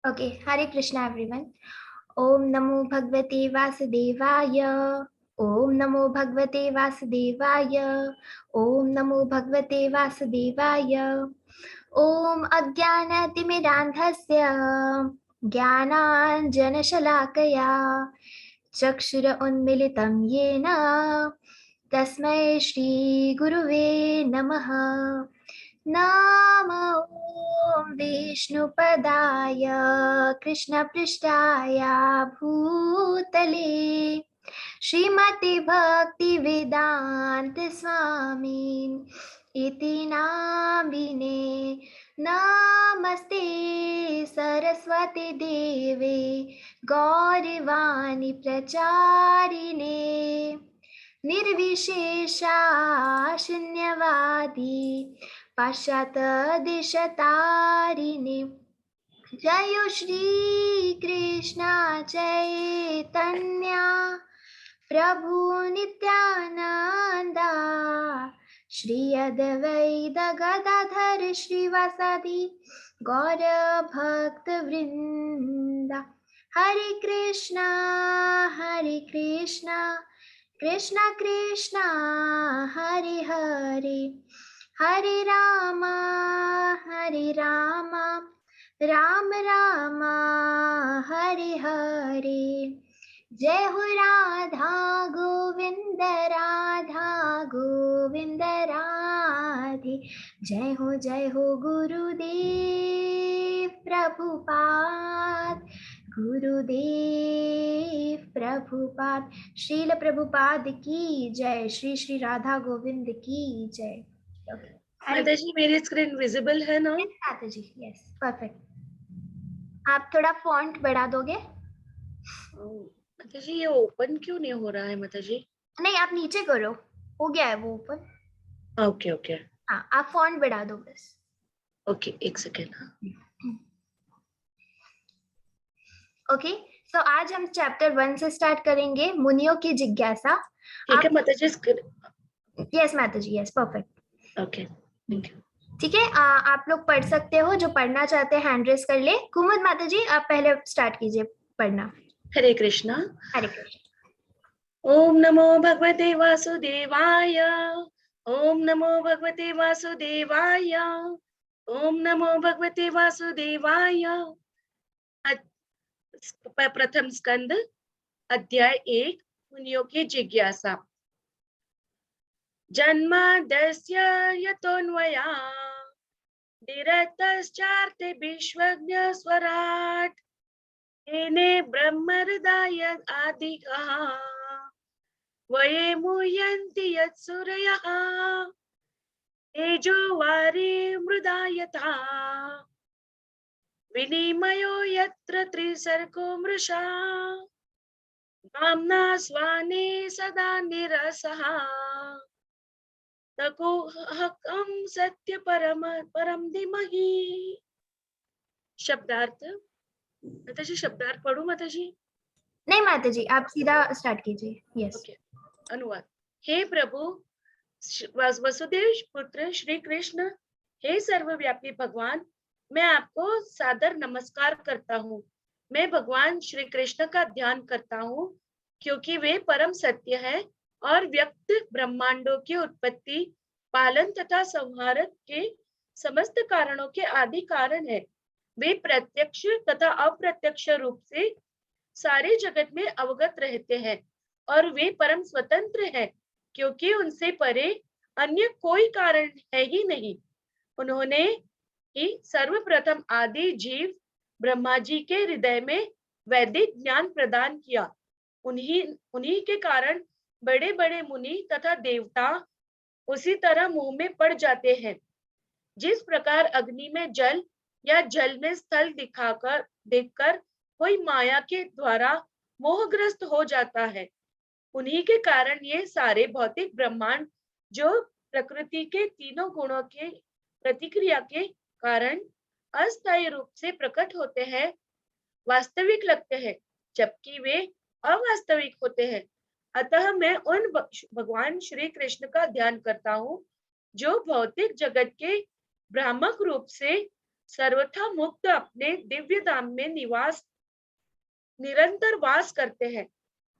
Okay, Hare Krishna everyone. Om Namo Bhagavate Vasudevaya. Om Namo Bhagavate Vasudevaya. Om Namo Bhagavate Vasudevaya. Om Ajnanatimidandhasya Jnananjanashalakaya Chakshura Unmilitam Yena Tasmai Shri Guruve Namaha. Namo विष्णुपदाय कृष्णपृष्ठाय भूतले श्रीमते भक्तिवेदांत स्वामी इति नामिने नमस्ते सरस्वती देवे गौरवाणी प्रचारिणे निर्विशेषा शून्यवादी पाश्चात्यदेशतारिणे जय श्री कृष्ण चैतन्य प्रभु नित्यानंदा श्री अद्वैत गदाधर श्रीवासादि गौर भक्त वृंदा हरे कृष्णा कृष्णा कृष्णा हरे हरे हरे राम राम राम हरे हरे जय हो राधा गोविंद राधे जय हो गुरुदेव प्रभुपाद श्रील प्रभुपाद की जय श्री श्री राधा गोविंद की जय। माताजी मेरी स्क्रीन विजिबल है ना? माताजी यस परफेक्ट। आप थोड़ा फॉन्ट बढ़ा दोगे? माताजी ये ओपन क्यों नहीं हो रहा है माताजी? नहीं आप नीचे करो, हो गया है वो ओपन। ओके ओके हाँ आप फॉन्ट बढ़ा दो बस। ओके एक सेकेंड। ओके सो आज हम चैप्टर 1 से स्टार्ट करेंगे, मुनियों की जिज्ञासा। ठीक है माताजी। यस माताजी yes perfect okay thank you. ठीक है आप लोग पढ़ सकते हो, जो पढ़ना चाहते हैं हैंड रेस कर ले। कुमुद माताजी आप पहले स्टार्ट कीजिए पढ़ना। हरे कृष्णा। हरे कृष्ण। ओम नमो भगवते वासुदेवाय। ओम नमो भगवते वासुदेवाय। ओम नमो भगवते वासुदेवाय। प्रथम स्कंद अध्याय 1 मुनियों की जिज्ञासा। जन्माद्यस्य यतोऽन्वयात् निरतश्चार्थे विश्वज्ञ स्वराट् येने ब्रह्महृदाय आदिकः वये मुह्यन्ति यत्सूरयः तेजो वारि मृदा यथा विनिमयो यत्र त्रिसर्गो मृषा धाम्ना स्वाने सदा निरसः तकोहकं सत्य परम धीमहि। शब्दार्थ माताजी, शब्दार्थ पढ़ूं माताजी? नहीं माताजी आप सीधा स्टार्ट कीजिए। यस ओके अनुवाद। हे प्रभु वसुदेव पुत्र श्री कृष्ण, हे सर्वव्यापी भगवान, मैं आपको सादर नमस्कार करता हूँ। मैं भगवान श्री कृष्ण का ध्यान करता हूँ क्योंकि वे परम सत्य है और व्यक्त ब्रह्मांडों की उत्पत्ति, पालन तथा संहार के समस्त कारणों के आदि कारण है। वे प्रत्यक्ष तथा अप्रत्यक्ष रूप से सारे जगत में अवगत रहते हैं और वे परम स्वतंत्र हैं क्योंकि उनसे परे अन्य कोई कारण है ही नहीं। उन्होंने ही सर्वप्रथम आदि जीव ब्रह्मा जी के हृदय में वैदिक ज्ञान प्रदान किया। उन्हीं के कारण बड़े बड़े मुनि तथा देवता उसी तरह मुंह में पड़ जाते हैं। जिस प्रकार अग्नि में जल या जल में स्थल देखकर कोई माया के द्वारा मोहग्रस्त हो जाता है, उन्हीं के कारण ये सारे भौतिक ब्रह्मांड जो प्रकृति के तीनों गुणों के प्रतिक्रिया के कारण अस्थायी रूप से प्रकट होते हैं, वास्तविक लगते हैं जबकि वे अवास्तविक होते हैं। अतः मैं उन भगवान श्री कृष्ण का ध्यान करता हूँ जो भौतिक जगत के भ्रामक रूप से सर्वथा मुक्त अपने दिव्य धाम में निरंतर वास करते हैं।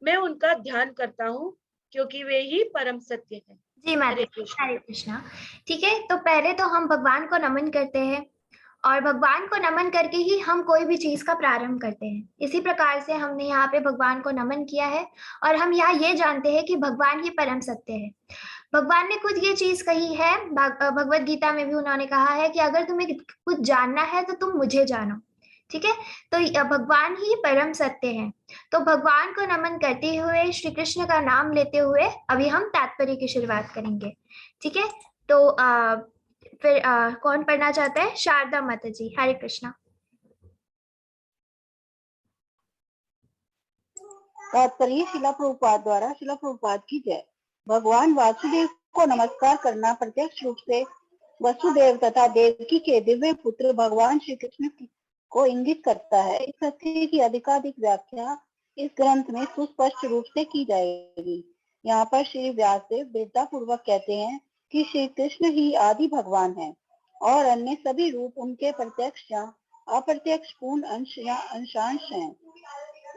मैं उनका ध्यान करता हूँ क्योंकि वे ही परम सत्य है। जी माता हरे जी, कृष्ण। हरे कृष्णा। ठीक है, तो पहले तो हम भगवान को नमन करते हैं और भगवान को नमन करके ही हम कोई भी चीज का प्रारंभ करते हैं। इसी प्रकार से हमने यहाँ पे भगवान को नमन किया है और हम यहाँ ये जानते हैं कि भगवान ही परम सत्य है। भगवान ने खुद ये चीज कही है, भगवत गीता में भी उन्होंने कहा है कि अगर तुम्हें कुछ जानना है तो तुम मुझे जानो। ठीक है, तो भगवान ही परम सत्य है। तो भगवान को नमन करते हुए, श्री कृष्ण का नाम लेते हुए अभी हम तात्पर्य की शुरुआत करेंगे। ठीक है, तो फिर कौन पढ़ना चाहता है? शारदा माता जी, हरे कृष्णा। तात्पर्य शिला प्रभुपाद द्वारा। शिला प्रभुपाद की जय। भगवान वासुदेव को नमस्कार करना प्रत्यक्ष रूप से वसुदेव तथा देवकी के दिव्य पुत्र भगवान श्री कृष्ण को इंगित करता है। इस तथ्य की अधिकाधिक व्याख्या इस ग्रंथ में सुस्पष्ट रूप से की जाएगी। यहाँ पर श्री व्यासदेव दृढ़ता पूर्वक कहते हैं कि श्री कृष्ण ही आदि भगवान है और अन्य सभी रूप उनके प्रत्यक्ष या अप्रत्यक्ष पूर्ण अंश या अंशांश हैं।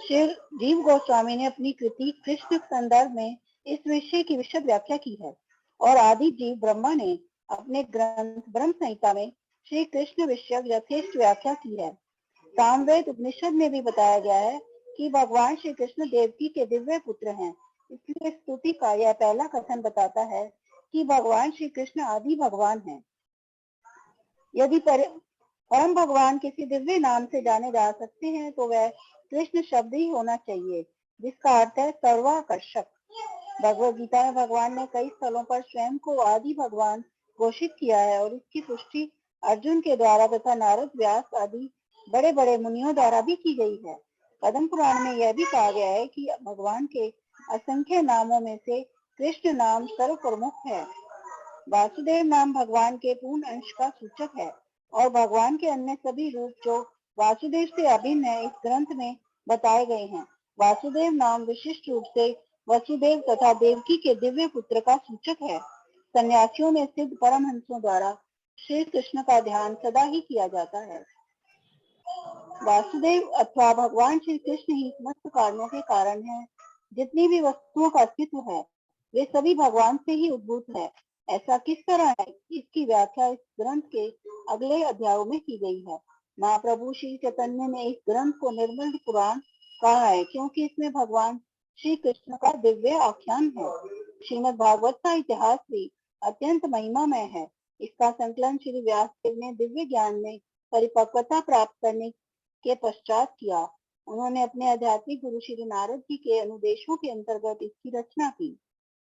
श्री जीव गोस्वामी ने अपनी कृति कृष्ण संदर्भ में इस विषय की विशद व्याख्या की है और आदि जीव ब्रह्मा ने अपने ग्रंथ ब्रह्म संहिता में श्री कृष्ण विषय यथेष्ट व्याख्या की है। सामवेद उपनिषद में भी बताया गया है कि भगवान श्री कृष्ण देवकी के दिव्य पुत्र हैं। इसलिए स्तुति का यह पहला कथन बताता है कि भगवान श्री कृष्ण आदि भगवान हैं। यदि परम भगवान किसी दिव्य नाम से जाने जा सकते हैं तो वह कृष्ण शब्द ही होना चाहिए, जिसका अर्थ है सर्वाकर्षक। भगवद गीता में भगवान ने कई स्थलों पर स्वयं को आदि भगवान घोषित किया है और इसकी पुष्टि अर्जुन के द्वारा तथा नारद, व्यास आदि बड़े बड़े मुनियों द्वारा भी की गई है। पद्म पुराण में यह भी कहा गया है कि भगवान के असंख्य नामों में से कृष्ण नाम सर्व प्रमुख है। वासुदेव नाम भगवान के पूर्ण अंश का सूचक है और भगवान के अन्य सभी रूप जो वासुदेव से अभिन्न है इस ग्रंथ में बताए गए हैं। वासुदेव नाम विशिष्ट रूप से वसुदेव तथा देवकी के दिव्य पुत्र का सूचक है। सन्यासियों में सिद्ध परमहंसों द्वारा श्री कृष्ण का ध्यान सदा ही किया जाता है। वासुदेव अथवा भगवान श्री कृष्ण ही समस्त कारणों के कारण है। जितनी भी वस्तुओं का अस्तित्व है वे सभी भगवान से ही उद्भूत है। ऐसा किस तरह है, इसकी व्याख्या इस ग्रंथ के अगले अध्यायों में की गई है। महाप्रभु श्री चैतन्य ने इस ग्रंथ को निर्मल पुराण कहा है क्योंकि इसमें भगवान श्री कृष्ण का दिव्य आख्यान है। श्रीमद् भागवत का इतिहास भी अत्यंत महिमामय है। इसका संकलन श्री व्यासदेव ने दिव्य ज्ञान में परिपक्वता प्राप्त करने के पश्चात किया। उन्होंने अपने आध्यात्मिक गुरु श्री नारद जी के अनुदेशों के अंतर्गत इसकी रचना की।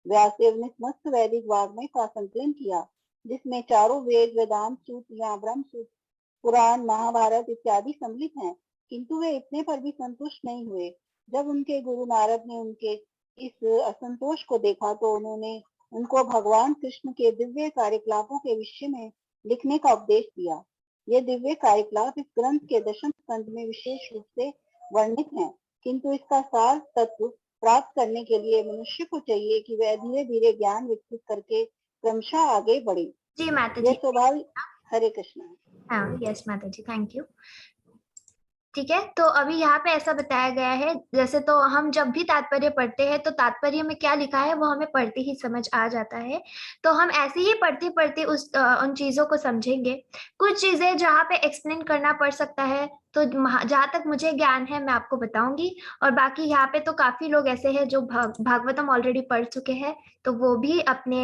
व्यासदेव ने समस्त वैदिक वाग्मय का संकलन किया, जिसमें चारों वेद, वेदांत सूत्र या ब्रह्म सूत्र, पुराण, महाभारत इत्यादि सम्मिलित हैं। किंतु वे इतने पर भी संतुष्ट नहीं हुए। जब उनके गुरु नारद ने उनके इस असंतोष को देखा तो उन्होंने उनको भगवान कृष्ण के दिव्य कार्यकलापों के विषय में लिखने का उपदेश दिया। ये दिव्य कार्यकलाप इस ग्रंथ के दशम स्कंद में विशेष रूप से वर्णित हैं, किंतु इसका सार तत्व प्राप्त करने के लिए मनुष्य को चाहिए कि वह धीरे धीरे ज्ञान विकसित करके क्रमशः आगे बढ़े। जी माता ये जी। स्वभाव। हरे कृष्ण। हाँ, यस माता जी, थैंक यू। ठीक है, तो अभी यहाँ पे ऐसा बताया गया है, जैसे तो हम जब भी तात्पर्य पढ़ते हैं तो तात्पर्य में क्या लिखा है वो हमें पढ़ते ही समझ आ जाता है। तो हम ऐसे ही पढ़ते पढ़ते उन चीजों को समझेंगे। कुछ चीजें जहाँ पे एक्सप्लेन करना पड़ सकता है, तो जहाँ तक मुझे ज्ञान है मैं आपको बताऊंगी। और बाकी यहाँ पे तो काफी लोग ऐसे हैं जो भागवतम ऑलरेडी पढ़ चुके हैं, तो वो भी अपने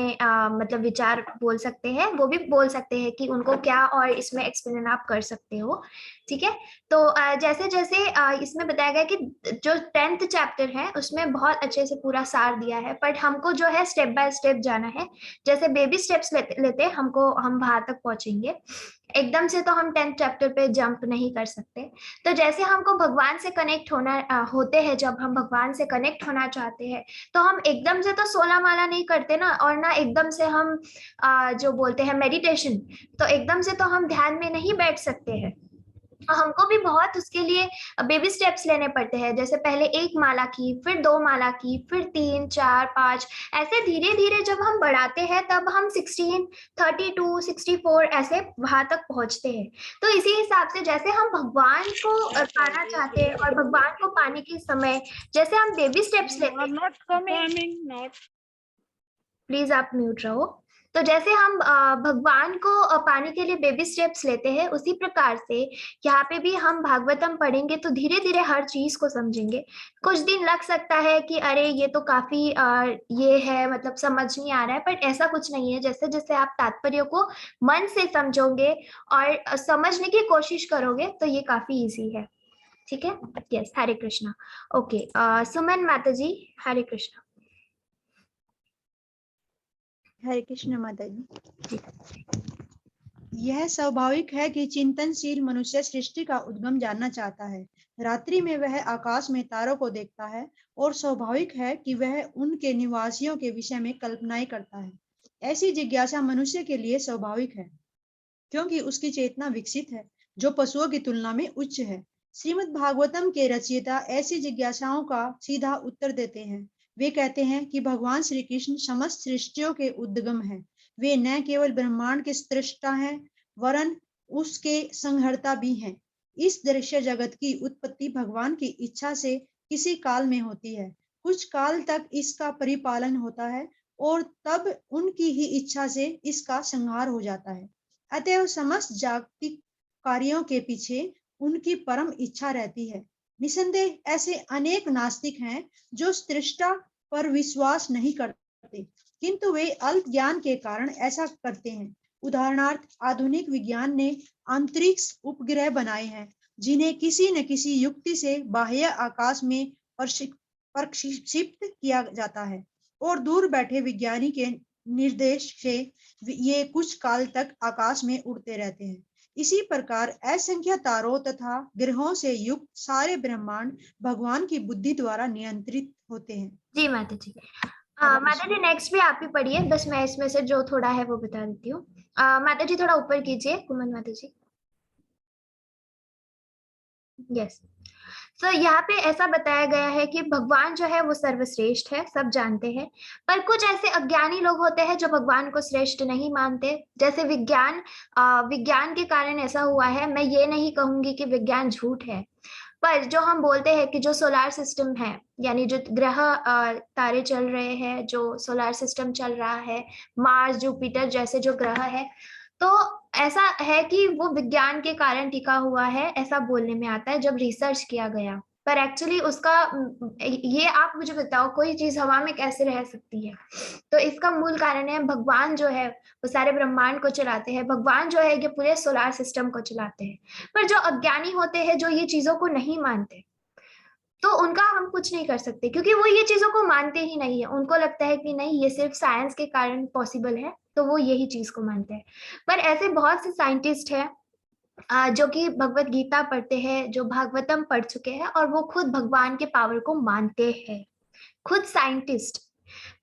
मतलब विचार बोल सकते हैं, वो भी बोल सकते हैं कि उनको क्या और इसमें एक्सप्लेन आप कर सकते हो। ठीक है, तो जैसे जैसे इसमें बताया गया कि जो 10th चैप्टर है उसमें बहुत अच्छे से पूरा सार दिया है, बट हमको जो है स्टेप बाय स्टेप जाना है। जैसे बेबी स्टेप्स लेते हमको हम वहां तक पहुंचेंगे। एकदम से तो हम 10th चैप्टर पे जंप नहीं कर सकते। तो जैसे हमको भगवान से कनेक्ट होते हैं, जब हम भगवान से कनेक्ट होना चाहते हैं तो हम एकदम से तो 16 माला नहीं करते ना, और ना एकदम से हम जो बोलते हैं मेडिटेशन, तो एकदम से तो हम ध्यान में नहीं बैठ सकते हैं। हमको भी बहुत उसके लिए बेबी स्टेप्स लेने पड़ते हैं, जैसे पहले 1 माला की, फिर 2 माला की, फिर 3, 4, 5, ऐसे धीरे धीरे जब हम बढ़ाते हैं तब हम 16, 32, 64 ऐसे वहां तक पहुंचते हैं। तो इसी हिसाब से जैसे हम भगवान को पाना चाहते हैं और भगवान को पाने के समय जैसे हम बेबी स्टेप्स लेते हैं, नॉट कमिंग नॉट। प्लीज आप म्यूट रहो। तो जैसे हम भगवान को पाने के लिए बेबी स्टेप्स लेते हैं, उसी प्रकार से यहाँ पे भी हम भागवतम पढ़ेंगे तो धीरे धीरे हर चीज को समझेंगे। कुछ दिन लग सकता है कि अरे ये तो काफी ये है, मतलब समझ नहीं आ रहा है, बट ऐसा कुछ नहीं है। जैसे जैसे आप तात्पर्य को मन से समझोगे और समझने की कोशिश करोगे तो ये काफी इजी है। ठीक है, यस, हरे कृष्णा। ओके, सुमन माता जी, हरे कृष्णा। हरे कृष्ण माता जी। यह स्वाभाविक है कि चिंतनशील मनुष्य सृष्टि का उद्गम जानना चाहता है। रात्रि में वह आकाश में तारों को देखता है और स्वाभाविक है कि वह उनके निवासियों के विषय में कल्पनाएं करता है। ऐसी जिज्ञासा मनुष्य के लिए स्वाभाविक है क्योंकि उसकी चेतना विकसित है जो पशुओं की तुलना में उच्च है। श्रीमद् भागवतम के रचयिता ऐसी जिज्ञासाओं का सीधा उत्तर देते हैं। वे कहते हैं कि भगवान श्री कृष्ण समस्त सृष्टियों के उद्गम हैं। वे न केवल ब्रह्मांड के सृष्टा हैं वरन उसके संहर्ता भी हैं। इस दृश्य जगत की उत्पत्ति भगवान की इच्छा से किसी काल में होती है। कुछ काल तक इसका परिपालन होता है और तब उनकी ही इच्छा से इसका संहार हो जाता है। अतएव समस्त जागतिक कार्यों के पीछे उनकी परम इच्छा रहती है। निसंदेह ऐसे अनेक नास्तिक हैं जो सृष्टा पर विश्वास नहीं करते, किंतु वे अल्प ज्ञान के कारण ऐसा करते हैं। उदाहरणार्थ, आधुनिक विज्ञान ने अंतरिक्ष उपग्रह बनाए हैं जिन्हें किसी न किसी युक्ति से बाह्य आकाश में प्रक्षिप्त किया जाता है और दूर बैठे विज्ञानी के निर्देश से ये कुछ काल तक आकाश में उड़ते रहते हैं। इसी प्रकार असंख्य तारों तथा ग्रहों से युक्त सारे ब्रह्मांड भगवान की बुद्धि द्वारा नियंत्रित होते हैं। जी माता जी। माता जी नेक्स्ट भी आप ही पढ़िए, बस मैं इसमें से जो थोड़ा है वो बता देती हूँ। माता जी थोड़ा ऊपर कीजिए, कुमन माता जी। यस। तो यहाँ पे ऐसा बताया गया है कि भगवान जो है वो सर्वश्रेष्ठ है, सब जानते हैं। पर कुछ ऐसे अज्ञानी लोग होते हैं जो भगवान को श्रेष्ठ नहीं मानते। जैसे विज्ञान के कारण ऐसा हुआ है। मैं ये नहीं कहूंगी कि विज्ञान झूठ है, पर जो हम बोलते हैं कि जो सोलार सिस्टम है, यानी जो ग्रह तारे चल रहे हैं, जो सोलार सिस्टम चल रहा है, मार्स, जुपिटर जैसे जो ग्रह है, तो ऐसा है कि वो विज्ञान के कारण टिका हुआ है, ऐसा बोलने में आता है जब रिसर्च किया गया। पर एक्चुअली उसका ये आप मुझे बताओ, कोई चीज हवा में कैसे रह सकती है? तो इसका मूल कारण है भगवान जो है वो सारे ब्रह्मांड को चलाते हैं। भगवान जो है ये पूरे सोलार सिस्टम को चलाते हैं। पर जो अज्ञानी होते हैं, जो ये चीजों को नहीं मानते, तो उनका हम कुछ नहीं कर सकते, क्योंकि वो ये चीजों को मानते ही नहीं है। उनको लगता है कि नहीं, ये सिर्फ साइंस के कारण पॉसिबल है, तो वो यही चीज को मानते हैं। पर ऐसे बहुत से साइंटिस्ट हैं जो कि भगवत गीता पढ़ते हैं, जो भागवतम पढ़ चुके हैं, और वो खुद भगवान के पावर को मानते हैं, खुद साइंटिस्ट।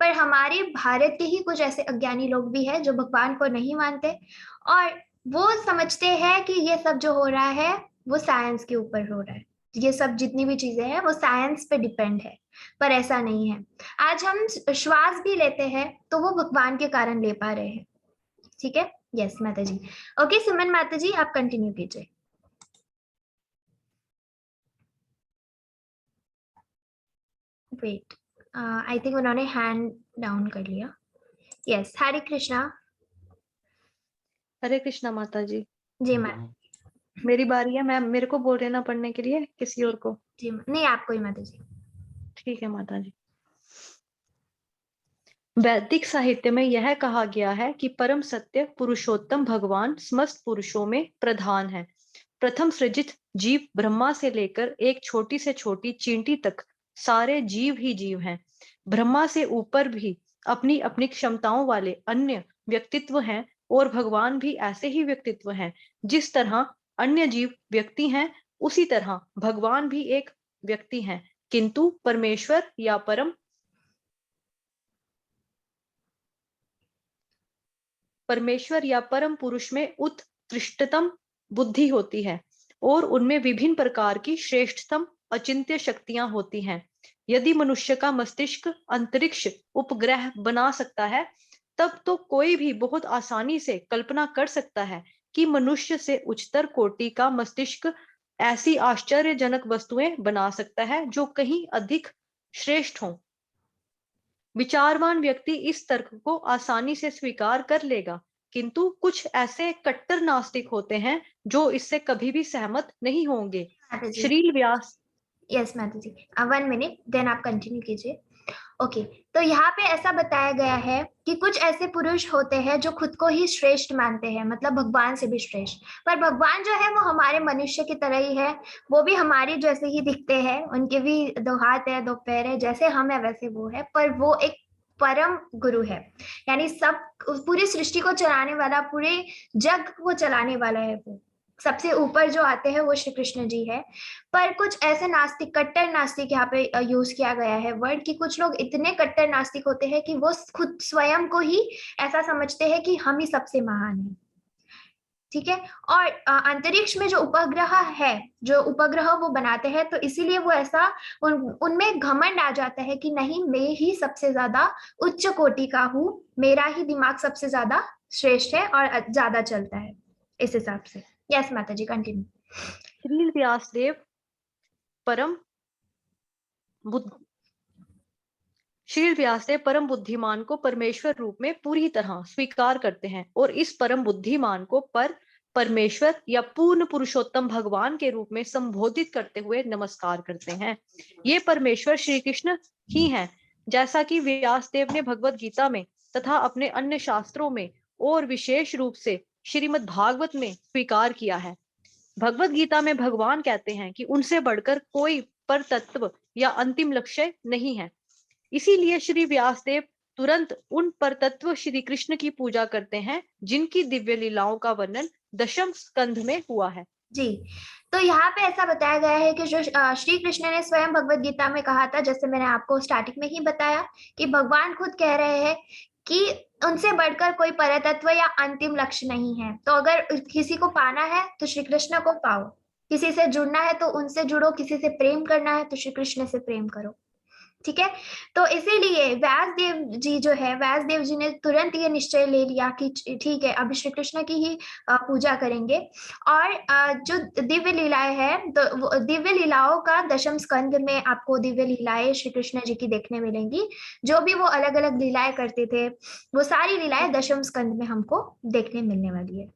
पर हमारे भारत के ही कुछ ऐसे अज्ञानी लोग भी हैं जो भगवान को नहीं मानते, और वो समझते हैं कि ये सब जो हो रहा है वो साइंस के ऊपर हो रहा है, ये सब जितनी भी चीजें हैं वो साइंस पे डिपेंड है। पर ऐसा नहीं है। आज हम श्वास भी लेते हैं तो वो भगवान के कारण ले पा रहे हैं। ठीक है, यस माता जी। ओके सुमन माता जी, आप कंटिन्यू कीजिए। वेट, आई थिंक उन्होंने हैंड डाउन कर लिया। यस, हरे कृष्णा। हरे कृष्णा माता जी। जी मैम। मेरी बारी है मैम, मेरे को बोल रहे ना पढ़ने के लिए, किसी और को? जी नहीं, आपको ही माता जी। ठीक है माता जी। वैदिक साहित्य में यह कहा गया है कि परम सत्य पुरुषोत्तम भगवान समस्त पुरुषों में प्रधान है। प्रथम सृजित जीव ब्रह्मा से लेकर एक छोटी से छोटी चींटी तक सारे जीव ही जीव हैं। ब्रह्मा से ऊपर भी अपनी अपनी क्षमताओं वाले अन्य व्यक्तित्व हैं और भगवान भी ऐसे ही व्यक्तित्व हैं। जिस तरह अन्य जीव व्यक्ति हैं, उसी तरह भगवान भी एक व्यक्ति हैं, किंतु परमेश्वर या परम पुरुष में उत्कृष्टतम बुद्धि होती है और उनमें विभिन्न प्रकार की श्रेष्ठतम अचिंत्य शक्तियां होती हैं। यदि मनुष्य का मस्तिष्क अंतरिक्ष उपग्रह बना सकता है, तब तो कोई भी बहुत आसानी से कल्पना कर सकता है कि मनुष्य से उच्चतर कोटि का मस्तिष्क ऐसी आश्चर्यजनक वस्तुएं बना सकता है जो कहीं अधिक श्रेष्ठ हों। विचारवान व्यक्ति इस तर्क को आसानी से स्वीकार कर लेगा, किंतु कुछ ऐसे कट्टर नास्तिक होते हैं जो इससे कभी भी सहमत नहीं होंगे। माता जी, श्रील व्यास यस माता जी, 1 मिनट, देन आप कंटिन्यू कीजिए। ओके, तो यहाँ पे ऐसा बताया गया है कि कुछ ऐसे पुरुष होते हैं जो खुद को ही श्रेष्ठ मानते हैं, मतलब भगवान से भी श्रेष्ठ। पर भगवान जो है वो हमारे मनुष्य की तरह ही है, वो भी हमारी जैसे ही दिखते हैं, उनके भी 2 हाथ है 2 पैर है, जैसे हम है वैसे वो है, पर वो एक परम गुरु है, यानी सब पूरी सृष्टि को चलाने वाला, पूरे जग को चलाने वाला है। वो सबसे ऊपर जो आते हैं वो श्री कृष्ण जी है। पर कुछ ऐसे नास्तिक, कट्टर नास्तिक यहाँ पे यूज किया गया है वर्ड, कि कुछ लोग इतने कट्टर नास्तिक होते हैं कि वो खुद स्वयं को ही ऐसा समझते हैं कि हम ही सबसे महान हैं। ठीक है, और अंतरिक्ष में जो उपग्रह है, जो उपग्रह वो बनाते हैं, तो इसीलिए वो ऐसा उनमें घमंड आ जाता है कि नहीं, मैं ही सबसे ज्यादा उच्च कोटि का हूँ, मेरा ही दिमाग सबसे ज्यादा श्रेष्ठ है और ज्यादा चलता है, इस हिसाब से। यस माता जी, कंटिन्यू। श्रील व्यासदेव परम बुद्धिमान को परमेश्वर रूप में पूरी तरह स्वीकार करते हैं और इस परम बुद्धिमान को परमेश्वर या पूर्ण पुरुषोत्तम भगवान के रूप में संबोधित करते हुए नमस्कार करते हैं। ये परमेश्वर श्री कृष्ण ही हैं, जैसा कि व्यासदेव ने भगवत गीता में तथा अपने अन्य शास्त्रों में और विशेष रूप से श्रीमद् भागवत में स्वीकार किया है। भगवत गीता में भगवान कहते हैं कि उनसे बढ़कर कोई पर तत्व या अंतिम लक्ष्य नहीं है। इसीलिए श्री व्यासदेव तुरंत उन पर तत्व श्री कृष्ण की पूजा करते हैं, जिनकी दिव्य लीलाओं का वर्णन दशम स्कंध में हुआ है। जी, तो यहाँ पे ऐसा बताया गया है कि जो श्री कृष्ण ने स्वयं भगवत गीता में कहा था, जैसे मैंने आपको स्टार्टिंग में ही बताया, कि भगवान खुद कह रहे हैं कि उनसे बढ़कर कोई परतत्व या अंतिम लक्ष्य नहीं है। तो अगर किसी को पाना है तो श्री कृष्ण को पाओ, किसी से जुड़ना है तो उनसे जुड़ो, किसी से प्रेम करना है तो श्री कृष्ण से प्रेम करो। ठीक है, तो इसीलिए व्यासदेव जी ने तुरंत ये निश्चय ले लिया कि ठीक है, अभी श्री कृष्ण की ही पूजा करेंगे। और जो दिव्य लीलाएं हैं, तो दिव्य लीलाओं का दशम स्कंद में आपको दिव्य लीलाएं श्री कृष्ण जी की देखने मिलेंगी। जो भी वो अलग अलग लीलाएं करते थे, वो सारी लीलाएं दशम स्कंद में हमको देखने मिलने वाली है।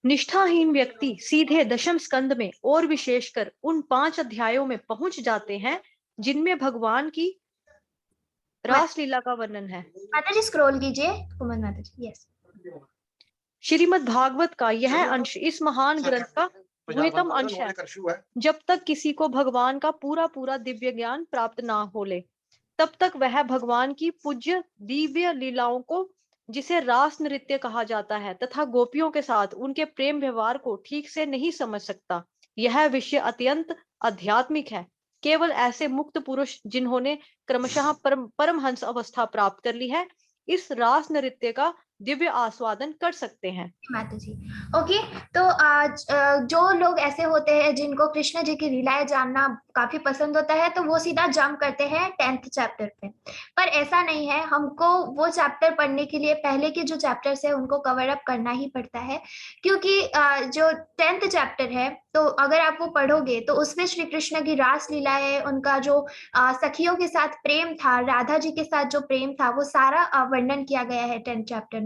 निष्ठाहीन व्यक्ति सीधे दशम स्कंद में और विशेषकर उन 5 अध्यायों में पहुंच जाते हैं जिनमें भगवान की रासलीला का वर्णन है। माता जी स्क्रॉल कीजिए, कुमन माता जी। यस, श्रीमद् भागवत का यह अंश इस महान ग्रंथ का गुह्यतम अंश है। जब तक किसी को भगवान का पूरा दिव्य ज्ञान प्राप्त ना हो ले, तब तक वह भगवान की पूज्य दिव्य लीलाओं को, जिसे रास नृत्य कहा जाता है, तथा गोपियों के साथ उनके प्रेम व्यवहार को ठीक से नहीं समझ सकता। यह विषय अत्यंत आध्यात्मिक है। केवल ऐसे मुक्त पुरुष जिन्होंने क्रमशः परमहंस अवस्था प्राप्त कर ली है, इस रास नृत्य का दिव्य आस्वादन कर सकते हैं। माता जी, ओके, तो आज जो लोग ऐसे होते हैं जिनको कृष्ण जी की लीलाएं जानना काफी पसंद होता है, तो वो सीधा जंप करते हैं 10th चैप्टर पे। पर ऐसा नहीं है, हमको वो चैप्टर पढ़ने के लिए पहले के जो चैप्टर्स है उनको कवर अप करना ही पड़ता है, क्योंकि जो 10th चैप्टर है, तो अगर आप वो पढ़ोगे तो उसमें श्री कृष्ण की रास लीलाएं, उनका जो सखियों के साथ प्रेम था, राधा जी के साथ जो प्रेम था, वो सारा वर्णन किया गया है 10th चैप्टर में।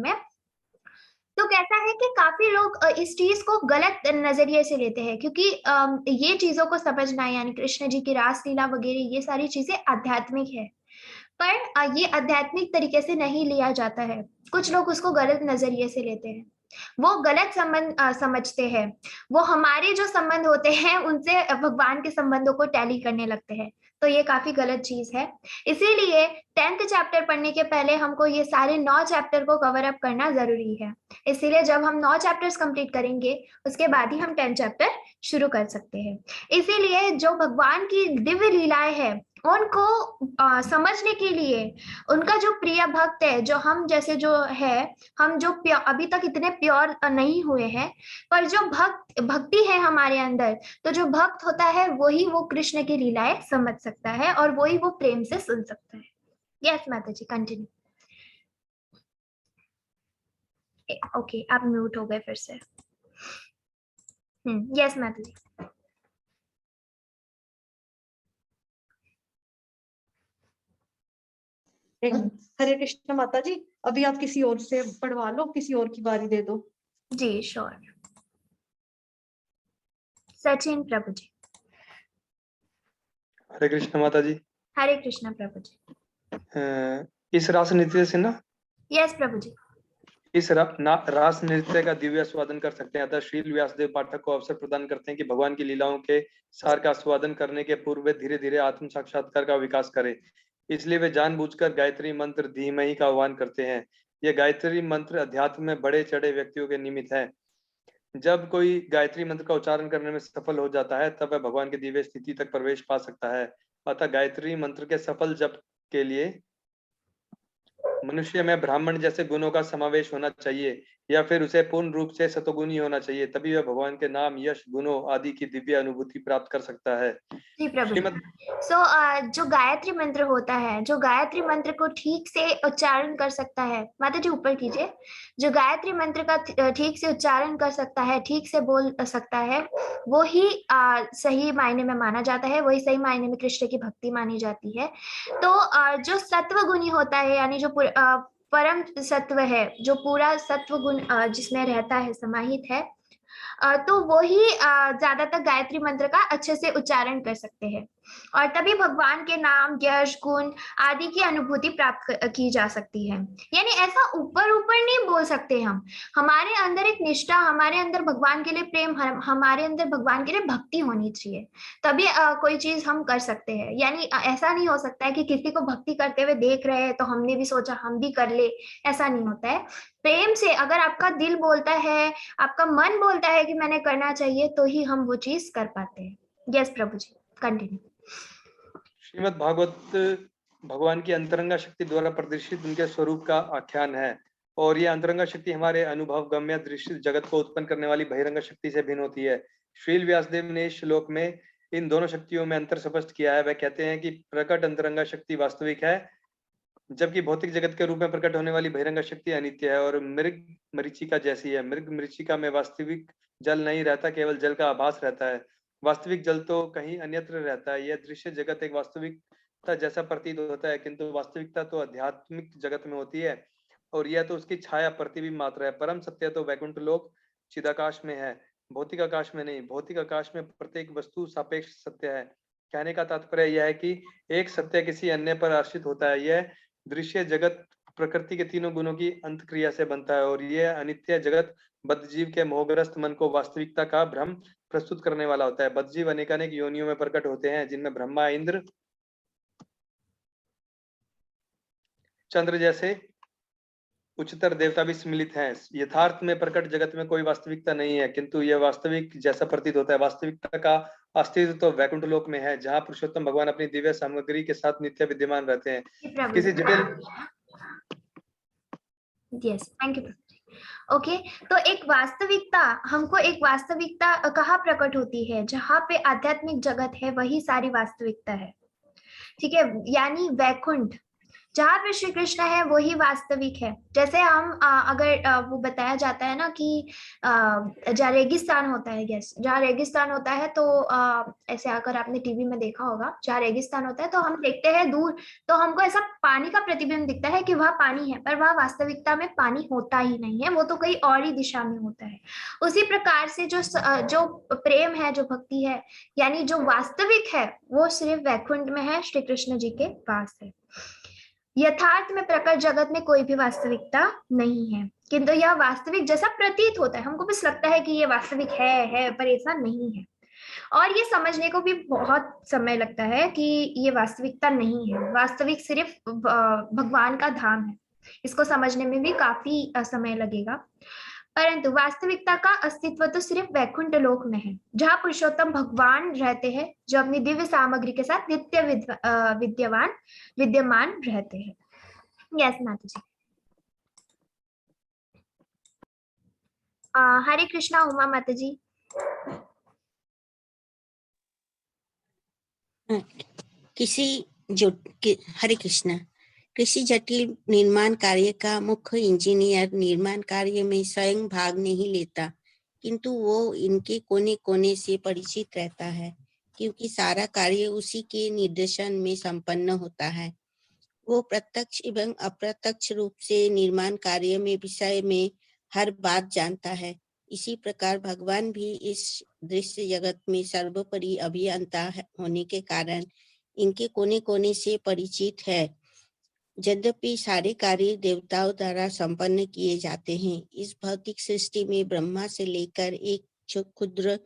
तो कैसा है कि काफी लोग इस चीज को गलत नजरिए से लेते हैं, क्योंकि ये चीजों को समझना, यानी कृष्ण जी की रासलीला वगैरह, ये सारी चीजें आध्यात्मिक है, पर ये आध्यात्मिक तरीके से नहीं लिया जाता है। कुछ लोग उसको गलत नजरिए से लेते हैं, वो गलत संबंध समझते हैं, वो हमारे जो संबंध होते हैं उनसे भगवान के संबंधों को टैली करने लगते हैं। तो ये काफी गलत चीज है। इसीलिए 10th चैप्टर पढ़ने के पहले हमको ये सारे 9 चैप्टर को कवर अप करना जरूरी है। इसीलिए जब हम 9 चैप्टर्स कंप्लीट करेंगे, उसके बाद ही हम 10 चैप्टर शुरू कर सकते हैं। इसीलिए जो भगवान की दिव्य लीलाएं हैं, उनको समझने के लिए उनका जो प्रिय भक्त है, जो हम जैसे जो है, हम जो अभी तक इतने प्योर नहीं हुए हैं, पर जो भक्ति है हमारे अंदर, तो जो भक्त होता है वही वो कृष्ण की लीलाएं समझ सकता है और वही वो प्रेम से सुन सकता है। यस माता जी, कंटिन्यू। ओके, आप म्यूट हो गए फिर से। यस माता जी। हरे कृष्ण माता जी, अभी आप किसी और से पढ़वा लो, किसी और की बारी दे दो। जी श्योर। सचिन प्रभु जी। हरे कृष्ण माता जी। हरे कृष्ण प्रभु जी। इस रास नृत्य से ना, यस प्रभु जी। इस रास नृत्य का दिव्य आस्वादन कर सकते हैं। अतः श्रील व्यासदेव पाठक को अवसर प्रदान करते हैं कि भगवान की लीलाओं के सार का आस्वादन करने के पूर्व वे धीरे धीरे आत्म साक्षात्कार का विकास करें। इसलिए वे जानबूझकर गायत्री मंत्र धीमहि का आह्वान करते हैं। यह गायत्री मंत्र अध्यात्म में बड़े चढ़े व्यक्तियों के निमित्त है। जब कोई गायत्री मंत्र का उच्चारण करने में सफल हो जाता है तब वह भगवान की दिव्य स्थिति तक प्रवेश पा सकता है। अतः गायत्री मंत्र के सफल जप के लिए मनुष्य में ब्राह्मण जैसे गुणों का समावेश होना चाहिए या फिर उसे पूर्ण रूप से सतोगुणी होना चाहिए, तभी वह भगवान के नाम, यश, गुणों आदि की दिव्य अनुभूति प्राप्त कर सकता है। जी प्रभु जी। श्रीमद जो गायत्री मंत्र होता है, जो गायत्री मंत्र को ठीक से उच्चारण कर सकता है, माता जी ऊपर कीजिए, जो गायत्री मंत्र का ठीक से उच्चारण कर सकता है, ठीक से बोल सकता है, वो ही सही मायने में माना जाता है, वही सही मायने में कृष्ण की भक्ति मानी जाती है। तो जो सत्व गुणी होता है, यानी जो परम सत्व है, जो पूरा सत्व गुण जिसमें रहता है, समाहित है, तो वो ही ज्यादातर गायत्री मंत्र का अच्छे से उच्चारण कर सकते हैं और तभी भगवान के नाम, यश, गुण आदि की अनुभूति प्राप्त की जा सकती है। यानी ऐसा ऊपर ऊपर नहीं बोल सकते हम, हमारे अंदर एक निष्ठा, हमारे अंदर भगवान के लिए प्रेम, हमारे अंदर भगवान के लिए भक्ति होनी चाहिए, तभी कोई चीज हम कर सकते हैं। यानी ऐसा नहीं हो सकता है कि किसी को भक्ति करते हुए देख रहे हैं तो हमने भी सोचा हम भी कर ले, ऐसा नहीं होता है। प्रेम से अगर आपका दिल बोलता है, आपका मन बोलता है कि मैंने करना चाहिए, तो ही हम वो चीज कर पाते हैं। यस प्रभु जी, कंटिन्यू। श्रीमद् भागवत भगवान की अंतरंगा शक्ति द्वारा प्रदर्शित उनके स्वरूप का आख्यान है और यह अंतरंगा शक्ति हमारे अनुभव गम्य दृश्य जगत को उत्पन्न करने वाली बहिरंगा शक्ति से भिन्न होती है। श्रील व्यासदेव ने इस श्लोक में इन दोनों शक्तियों में अंतर स्पष्ट किया है। वह कहते हैं कि प्रकट अंतरंगा शक्ति वास्तविक है, जबकि भौतिक जगत के रूप में प्रकट होने वाली बहिरंगा शक्ति अनित्य है और मृग मरीचिका जैसी है। मृग मरीचिका में वास्तविक जल नहीं रहता, केवल जल का आभास रहता है। वास्तविक जल तो कहीं अन्यत्र रहता है। यह दृश्य जगत एक वास्तविकता जैसा प्रतीत होता है, किंतु वास्तविकता तो आध्यात्मिक जगत में होती है और यह तो उसकी छाया, प्रतिबिंब मात्र है। परम सत्य तो वैकुंठ लोक चिदाकाश में है, भौतिक आकाश में नहीं। भौतिक आकाश में प्रत्येक वस्तु सापेक्ष सत्य है। कहने का तात्पर्य यह है कि एक सत्य किसी अन्य पर आश्रित होता है। यह दृश्य जगत प्रकृति के तीनों गुणों की अंतक्रिया से बनता है और यह अनित्य जगत बद्धजीव के मोहग्रस्त मन को वास्तविकता का भ्रम प्रस्तुत करने वाला होता है। बद्धजीव अनेकानेक योनियों में प्रकट होते हैं, जिनमें ब्रह्मा, इंद्र, चंद्र जैसे उच्चतर देवता भी सम्मिलित हैं। यथार्थ में प्रकट जगत में कोई वास्तविकता नहीं है, किंतु यह वास्तविक जैसा प्रतीत होता है। वास्तविकता का अस्तित्व तो वैकुंठ लोक में है, जहाँ पुरुषोत्तम भगवान अपनी दिव्य सामग्री के साथ नित्य विद्यमान रहते हैं। किसी जटिल यस, थैंक यू। ओके, तो एक वास्तविकता, हमको एक वास्तविकता कहाँ प्रकट होती है? जहाँ पे आध्यात्मिक जगत है वही सारी वास्तविकता है, ठीक है। यानी वैकुंठ, जहाँ पे श्री कृष्ण है वही वास्तविक है। जैसे हम अगर वो बताया जाता है ना कि जहाँ रेगिस्तान होता है, यस, जहाँ रेगिस्तान होता है तो ऐसे अगर आपने टीवी में देखा होगा, जहाँ रेगिस्तान होता है तो हम देखते हैं दूर, तो हमको ऐसा पानी का प्रतिबिंब दिखता है कि वह पानी है, पर वह वास्तविकता में पानी होता ही नहीं है, वो तो कहीं और ही दिशा में होता है। उसी प्रकार से जो प्रेम है, जो भक्ति है, यानी जो वास्तविक है, वो सिर्फ वैकुंठ में है, श्री कृष्ण जी के पास है। यथार्थ में प्रकट जगत में कोई भी वास्तविकता नहीं है, किंतु यह वास्तविक जैसा प्रतीत होता है। हमको बस लगता है कि ये वास्तविक है, पर ऐसा नहीं है। और ये समझने को भी बहुत समय लगता है कि ये वास्तविकता नहीं है, वास्तविक सिर्फ भगवान का धाम है। इसको समझने में भी काफी समय लगेगा। परंतु वास्तविकता का अस्तित्व तो सिर्फ वैकुंठ लोक में है, जहाँ पुरुषोत्तम भगवान रहते हैं, जो अपनी दिव्य सामग्री के साथ नित्य विद्यमान रहते हैं। यस माता जी। हरे कृष्णा उमा माता जी। हरे कृष्णा। किसी जटिल निर्माण कार्य का मुख्य इंजीनियर निर्माण कार्य में स्वयं भाग नहीं लेता, किंतु वो इनके कोने कोने से परिचित रहता है, क्योंकि सारा कार्य उसी के निर्देशन में संपन्न होता है। वो प्रत्यक्ष एवं अप्रत्यक्ष रूप से निर्माण कार्य में विषय में हर बात जानता है। इसी प्रकार भगवान भी इस दृश्य जगत में सर्वोपरि अभियंता होने के कारण इनके कोने कोने से परिचित है। यद्यपि सारे कार्य देवताओं द्वारा संपन्न किए जाते हैं, इस भौतिक सृष्टि में ब्रह्मा से लेकर एक क्षुद्र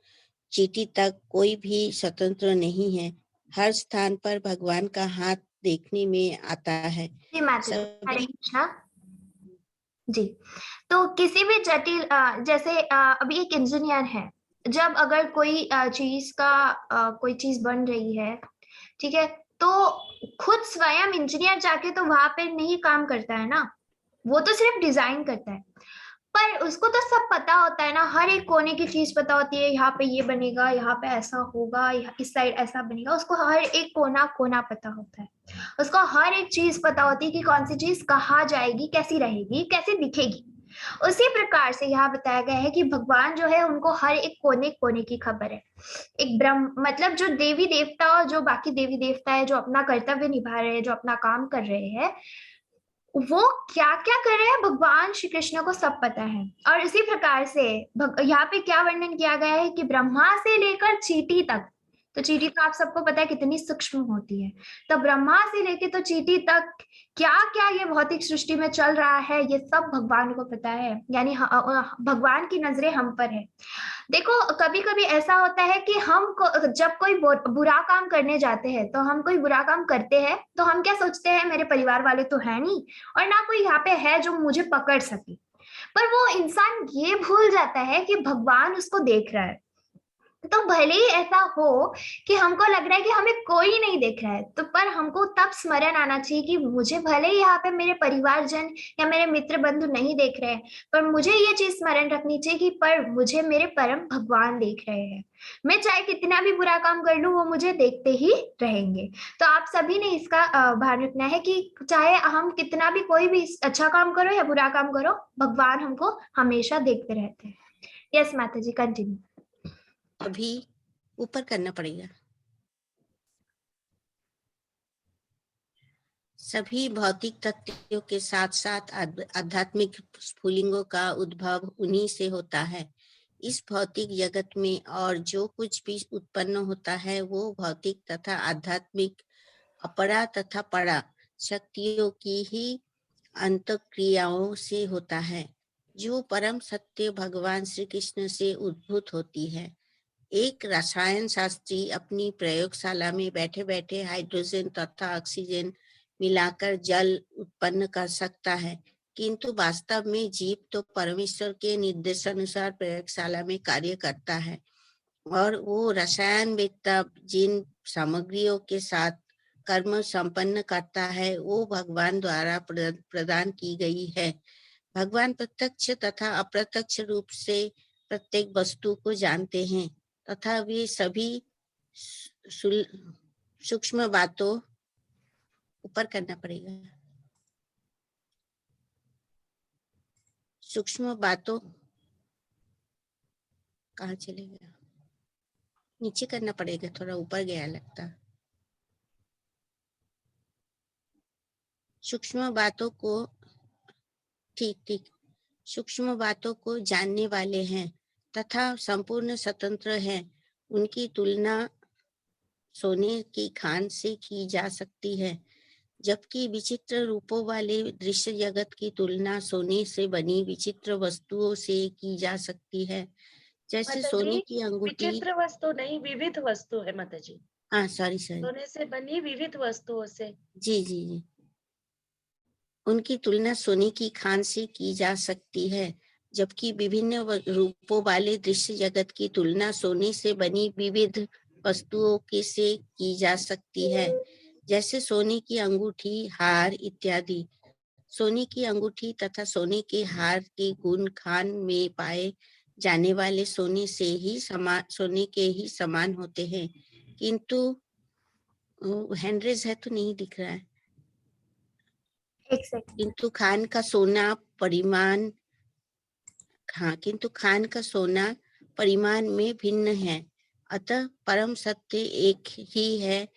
चींटी तक कोई भी स्वतंत्र नहीं है। हर स्थान पर भगवान का हाथ देखने में आता है। जी माता जी, हरे कृष्णा जी। तो किसी भी जटिल जैसे अभी एक इंजीनियर है, जब अगर कोई चीज का कोई चीज बन रही है, ठीक है, तो खुद स्वयं इंजीनियर जाके तो वहां पे नहीं काम करता है ना, वो तो सिर्फ डिजाइन करता है, पर उसको तो सब पता होता है ना, हर एक कोने की चीज पता होती है, यहाँ पे ये बनेगा, यहाँ पे ऐसा होगा, इस साइड ऐसा बनेगा, उसको हर एक कोना कोना पता होता है, उसको हर एक चीज पता होती है कि कौन सी चीज कहाँ जाएगी, कैसी रहेगी, कैसी दिखेगी। उसी प्रकार से यहाँ बताया गया है कि भगवान जो है उनको हर एक कोने कोने की खबर है। एक ब्रह्म मतलब जो देवी देवता और जो बाकी देवी देवता है, जो अपना कर्तव्य निभा रहे हैं, जो अपना काम कर रहे हैं, वो क्या क्या कर रहे हैं भगवान श्री कृष्ण को सब पता है। और इसी प्रकार से यहाँ पे क्या वर्णन किया गया है कि ब्रह्मा से लेकर चींटी तक, तो चींटी तो आप सबको पता है कितनी सूक्ष्म होती है, तो ब्रह्मा से लेके तो चींटी तक क्या क्या ये भौतिक सृष्टि में चल रहा है, ये सब भगवान को पता है। यानी भगवान की नजरें हम पर है। देखो कभी कभी ऐसा होता है कि हम जब कोई बुरा काम करने जाते हैं, तो हम कोई बुरा काम करते हैं तो हम क्या सोचते हैं, मेरे परिवार वाले तो है नहीं और ना कोई यहाँ पे है जो मुझे पकड़ सके, पर वो इंसान ये भूल जाता है कि भगवान उसको देख रहा है। तो भले ही ऐसा हो कि हमको लग रहा है कि हमें कोई नहीं देख रहा है, तो पर हमको तब स्मरण आना चाहिए कि मुझे भले ही यहाँ पे मेरे परिवारजन या मेरे मित्र बंधु नहीं देख रहे हैं, पर मुझे ये चीज स्मरण रखनी चाहिए कि पर मुझे मेरे परम भगवान देख रहे हैं। मैं चाहे कितना भी बुरा काम कर लूं, वो मुझे देखते ही रहेंगे। तो आप सभी ने इसका भान रखना है कि चाहे हम कितना भी कोई भी अच्छा काम करो या बुरा काम करो, भगवान हमको हमेशा देखते रहते हैं। यस माता जी, कंटिन्यू। अभी ऊपर करना पड़ेगा। सभी भौतिक तत्वों के साथ साथ आध्यात्मिक स्फुलिंगों का उद्भव उन्हीं से होता है। इस भौतिक जगत में और जो कुछ भी उत्पन्न होता है वो भौतिक तथा आध्यात्मिक अपरा तथा परा शक्तियों की ही अंतक्रियाओं से होता है, जो परम सत्य भगवान श्री कृष्ण से उद्भूत होती है। एक रसायन शास्त्री अपनी प्रयोगशाला में बैठे बैठे हाइड्रोजन तथा ऑक्सीजन मिलाकर जल उत्पन्न कर सकता है, किंतु वास्तव में जीव तो परमेश्वर के निर्देशानुसार प्रयोगशाला में कार्य करता है, और वो रसायनवेत्ता जिन सामग्रियों के साथ कर्म संपन्न करता है वो भगवान द्वारा प्रदान की गई है। भगवान प्रत्यक्ष तथा अप्रत्यक्ष रूप से प्रत्येक वस्तु को जानते हैं तथा वे सभी सूक्ष्म बातों ऊपर करना पड़ेगा, सूक्ष्म बातों कहाँ चले गया, नीचे करना पड़ेगा, थोड़ा ऊपर गया लगता। सूक्ष्म बातों को ठीक सूक्ष्म बातों को जानने वाले हैं तथा संपूर्ण स्वतंत्र हैं। उनकी तुलना सोने की खान से की जा सकती है, जबकि विचित्र रूपों वाले दृश्य जगत की तुलना सोने से बनी विचित्र वस्तुओं से की जा सकती है। जैसे सोने की अंगूठी, विचित्र वस्तु नहीं, विविध वस्तु है माता जी। हाँ सॉरी सोने से बनी विविध वस्तुओं से। जी उनकी तुलना सोने की खान से की जा सकती है। जबकि विभिन्न रूपों वाले दृश्य जगत की तुलना सोने से बनी विविध वस्तुओं के से की जा सकती है, जैसे सोने की अंगूठी, हार इत्यादि। सोने की अंगूठी तथा सोने के हार के गुण खान में पाए जाने वाले सोने के ही समान होते हैं, किंतु हैंडरेज है तो नहीं दिख रहा है। एक सेकंड। किंतु खान का सोना परिमाण में भिन्न है। अतः परम सत्य एक ही है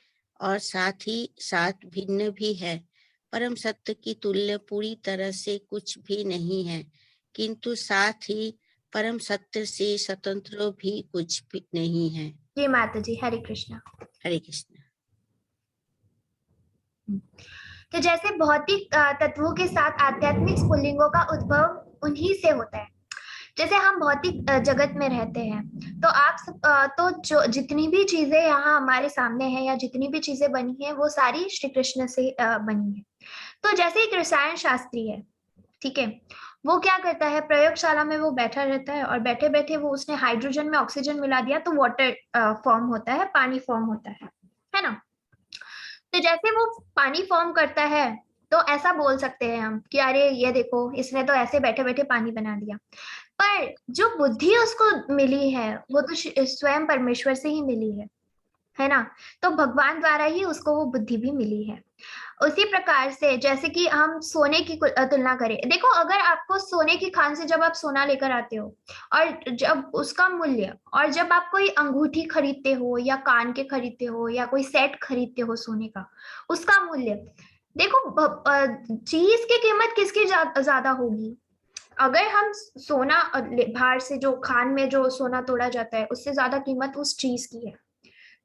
और साथ ही साथ भिन्न भी है। परम सत्य की तुल्य पूरी तरह से कुछ भी नहीं है, किंतु साथ ही परम सत्य से स्वतंत्र भी कुछ भी नहीं है। जी माता जी, हरे कृष्णा। हरे कृष्ण। तो जैसे भौतिक तत्वों के साथ आध्यात्मिक स्फुल्लिंगों का उद्भव उन्हीं से होता है। जैसे हम भौतिक जगत में रहते हैं, तो आप सब तो जो जितनी भी चीजें यहाँ हमारे सामने है या जितनी भी चीजें बनी है वो सारी श्री कृष्ण से बनी है। तो जैसे एक रसायन शास्त्री है, ठीक है, वो क्या करता है, प्रयोगशाला में वो बैठा रहता है और बैठे बैठे वो उसने हाइड्रोजन में ऑक्सीजन मिला दिया तो वाटर फॉर्म होता है, पानी फॉर्म होता है ना। तो जैसे वो पानी फॉर्म करता है तो ऐसा बोल सकते हैं हम कि अरे ये देखो इसने तो ऐसे बैठे बैठे पानी बना दिया, पर जो बुद्धि उसको मिली है वो तो स्वयं परमेश्वर से ही मिली है ना। तो भगवान द्वारा ही उसको वो बुद्धि भी मिली है। उसी प्रकार से जैसे कि हम सोने की तुलना करें, देखो अगर आपको सोने की खान से जब आप सोना लेकर आते हो और जब उसका मूल्य, और जब आप कोई अंगूठी खरीदते हो या कान के खरीदते हो या कोई सेट खरीदते हो सोने का, उसका मूल्य देखो, चीज की कीमत किसकी ज्यादा होगी। अगर हम सोना बाहर से जो खान में जो सोना तोड़ा जाता है उससे ज्यादा कीमत उस चीज की है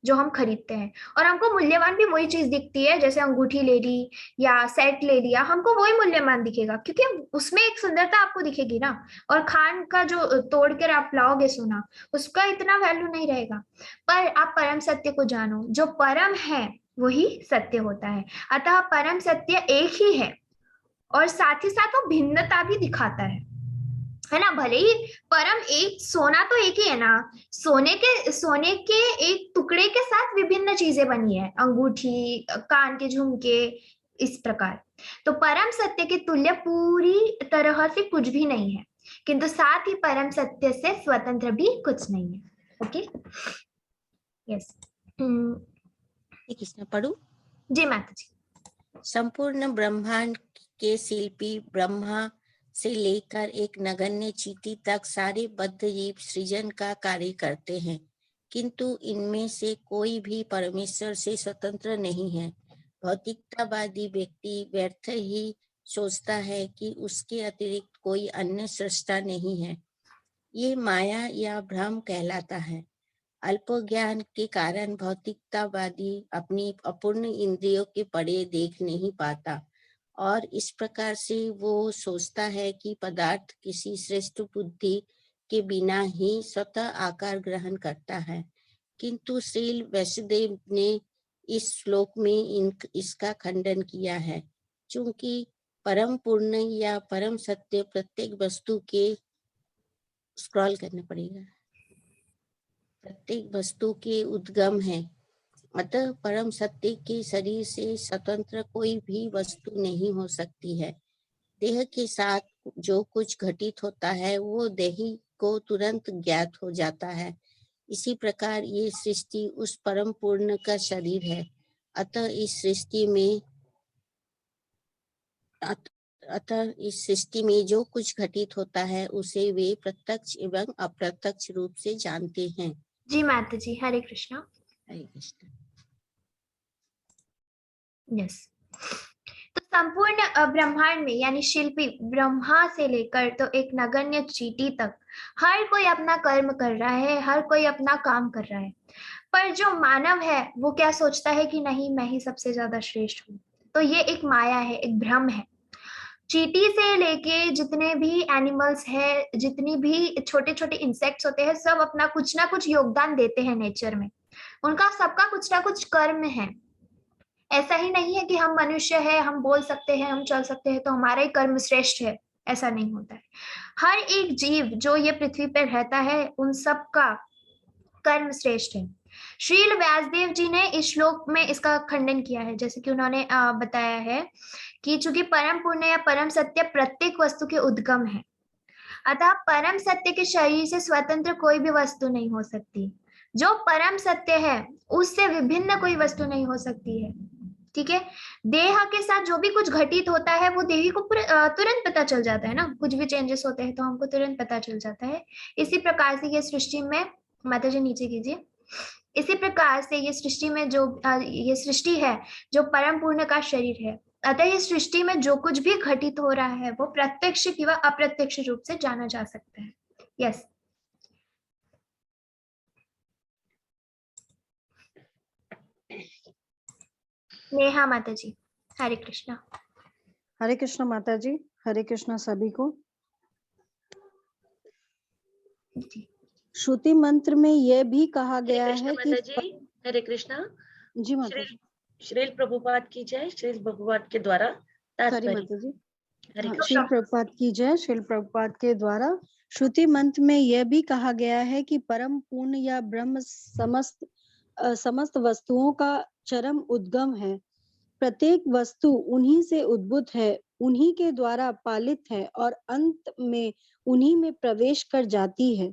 जो हम खरीदते हैं, और हमको मूल्यवान भी वही चीज दिखती है, जैसे अंगूठी ले ली या सेट ले लिया, हमको वही मूल्यवान दिखेगा क्योंकि उसमें एक सुंदरता आपको दिखेगी ना। और खान का जो तोड़ कर आप लाओगे सोना, उसका इतना वैल्यू नहीं रहेगा। पर आप परम सत्य को जानो, जो परम है वही सत्य होता है। अतः परम सत्य एक ही है और साथ ही साथ वो भिन्नता भी दिखाता है ना। भले ही परम एक, सोना तो एक ही है ना, सोने के एक टुकड़े के साथ विभिन्न चीजें बनी है, अंगूठी, कान के झुमके, इस प्रकार। तो परम सत्य के तुल्य पूरी तरह से कुछ भी नहीं है, किंतु साथ ही परम सत्य से स्वतंत्र भी कुछ नहीं है। Okay, yes. कृष्ण पढ़ू। जी माता जी। संपूर्ण ब्रह्मांड के शिल्पी ब्रह्मा से लेकर एक नगण्य चींटी तक सारे बद्ध जीव सृजन का कार्य करते हैं, किंतु इनमें से कोई भी परमेश्वर से स्वतंत्र नहीं है। भौतिकतावादी व्यक्ति व्यर्थ ही सोचता है कि उसके अतिरिक्त कोई अन्य सृष्टा नहीं है। ये माया या भ्रम कहलाता है। अल्प ज्ञान के कारण भौतिकतावादी अपनी अपूर्ण इंद्रियों के परे देख नहीं पाता और इस प्रकार से वो सोचता है कि पदार्थ किसी श्रेष्ठ बुद्धि के बिना ही स्वतः आकार ग्रहण करता है। किंतु श्रील वैष्णदेव ने इस श्लोक में इसका खंडन किया है, क्योंकि परम पूर्ण या परम सत्य प्रत्येक वस्तु के, स्क्रॉल करना पड़ेगा, प्रत्येक वस्तु के उद्गम है। अतः परम सत्य के शरीर से स्वतंत्र कोई भी वस्तु नहीं हो सकती है। देह के साथ जो कुछ घटित होता है वो देही को तुरंत ज्ञात हो जाता है। इसी प्रकार ये सृष्टि उस परम पूर्ण का शरीर है। अतः इस सृष्टि में जो कुछ घटित होता है उसे वे प्रत्यक्ष एवं अप्रत्यक्ष रूप से जानते हैं। जी माता जी, हरे कृष्णा। हरे कृष्ण। यस। तो संपूर्ण ब्रह्मांड में यानी शिल्पी ब्रह्मा से लेकर तो एक नगण्य चींटी तक हर कोई अपना कर्म कर रहा है, हर कोई अपना काम कर रहा है। पर जो मानव है वो क्या सोचता है कि नहीं, मैं ही सबसे ज्यादा श्रेष्ठ हूँ। तो ये एक माया है, एक भ्रम है। चींटी से लेके जितने भी एनिमल्स है, जितनी भी छोटे छोटे इंसेक्ट्स होते हैं, सब अपना कुछ ना कुछ योगदान देते हैं नेचर में। उनका सबका कुछ ना कुछ कर्म है। ऐसा ही नहीं है कि हम मनुष्य है, हम बोल सकते हैं, हम चल सकते हैं तो हमारा ही कर्म श्रेष्ठ है। ऐसा नहीं होता है। हर एक जीव जो ये पृथ्वी पर रहता है उन सब का कर्म श्रेष्ठ है। श्रील व्यासदेव जी ने इस श्लोक में इसका खंडन किया है, जैसे कि उन्होंने बताया है कि चूंकि परम पुण्य या परम सत्य प्रत्येक वस्तु के उद्गम है, अतः परम सत्य के शरीर से स्वतंत्र कोई भी वस्तु नहीं हो सकती। जो परम सत्य है उससे विभिन्न कोई वस्तु नहीं हो सकती है। ठीक है, देह के साथ जो भी कुछ घटित होता है वो देही को तुरंत पता चल जाता है ना, कुछ भी चेंजेस होते हैं तो हमको तुरंत पता चल जाता है। इसी प्रकार से ये सृष्टि में, माता जी नीचे कीजिए, इसी प्रकार से ये सृष्टि में जो ये सृष्टि है जो परम पूर्ण का शरीर है, अतः ये सृष्टि में जो कुछ भी घटित हो रहा है वो प्रत्यक्ष व अप्रत्यक्ष रूप से जाना जा सकता है। यस, नेहा माता जी, हरे कृष्णा। हरे कृष्ण माता जी, हरे कृष्णा सभी को। श्रुति मंत्र में यह भी कहा गया है कि हरे कृष्णा जी माता जी, श्रील प्रभुपाद की जय। श्रील प्रभुपाद के द्वारा सॉरी माता जी, हरे हाँ, कृष्णा। श्रील प्रभुपाद की जय। श्रील प्रभुपाद के द्वारा श्रुति मंत्र में यह भी कहा गया है कि परम पूर्ण या ब्रह्म समस्त वस्तुओं का चरम उद्गम है। प्रत्येक वस्तु उन्हीं से उद्भूत है, उन्हीं के द्वारा पालित है और अंत में उन्हीं में प्रवेश कर जाती है।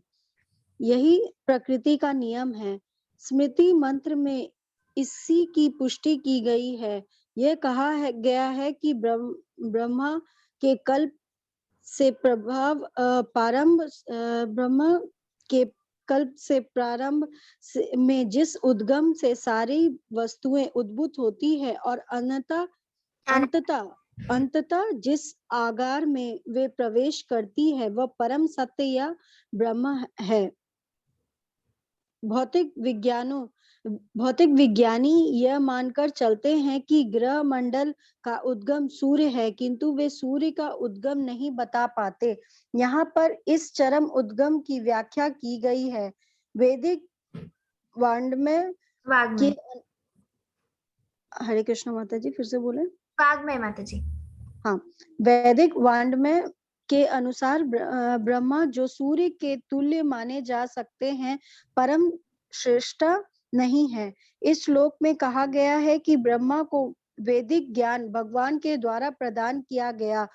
यही प्रकृति का नियम है। स्मृति मंत्र में इसी की पुष्टि की गई है। यह कहा गया है कि ब्रह्मा के कल्प से ब्रह्मा के कल्प से प्रारंभ में जिस उद्गम से सारी वस्तुएं उद्भूत होती है और अंततः जिस आगार में वे प्रवेश करती है वह परम सत्य या ब्रह्म है। भौतिक विज्ञानी यह मानकर चलते हैं कि ग्रह मंडल का उद्गम सूर्य है, किंतु वे सूर्य का उद्गम नहीं बता पाते। यहाँ पर इस चरम उद्गम की व्याख्या की गई है। वैदिक वाङ्मय के हरे कृष्ण माता जी, फिर से बोले। वाग्मय माता जी। हाँ, वैदिक वाङ्मय के अनुसार ब्रह्मा जो सूर्य के तुल्य माने जा सकते हैं, परम श्रेष्ठ नहीं है। इस श्लोक में कहा गया है कि ब्रह्मा को वैदिक ज्ञान भगवान के द्वारा प्रदान किया गया।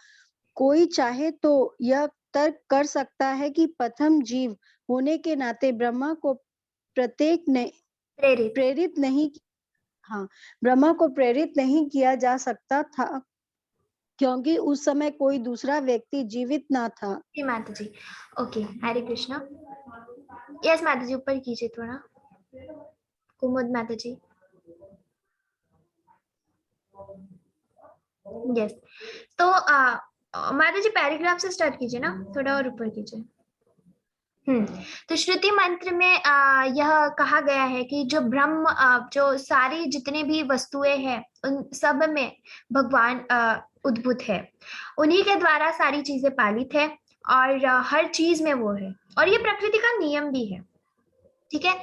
कोई चाहे तो यह तर्क कर सकता है कि प्रथम जीव होने के नाते ब्रह्मा को ब्रह्मा को प्रेरित नहीं किया जा सकता था, क्योंकि उस समय कोई दूसरा व्यक्ति जीवित ना था। जी माता जी, ओके, हरे कृष्णा। यस माता जी, ऊपर कीजिए थोड़ा, कुमुद माता जी। यस, तो माता जी पैराग्राफ से स्टार्ट कीजिए ना, थोड़ा और ऊपर कीजिए। तो श्रुति मंत्र में यह कहा गया है कि जो ब्रह्म जो सारी जितने भी वस्तुएं हैं उन सब में भगवान उद्भूत है, उन्हीं के द्वारा सारी चीजें पालित है और हर चीज में वो है, और ये प्रकृति का नियम भी है। ठीक है,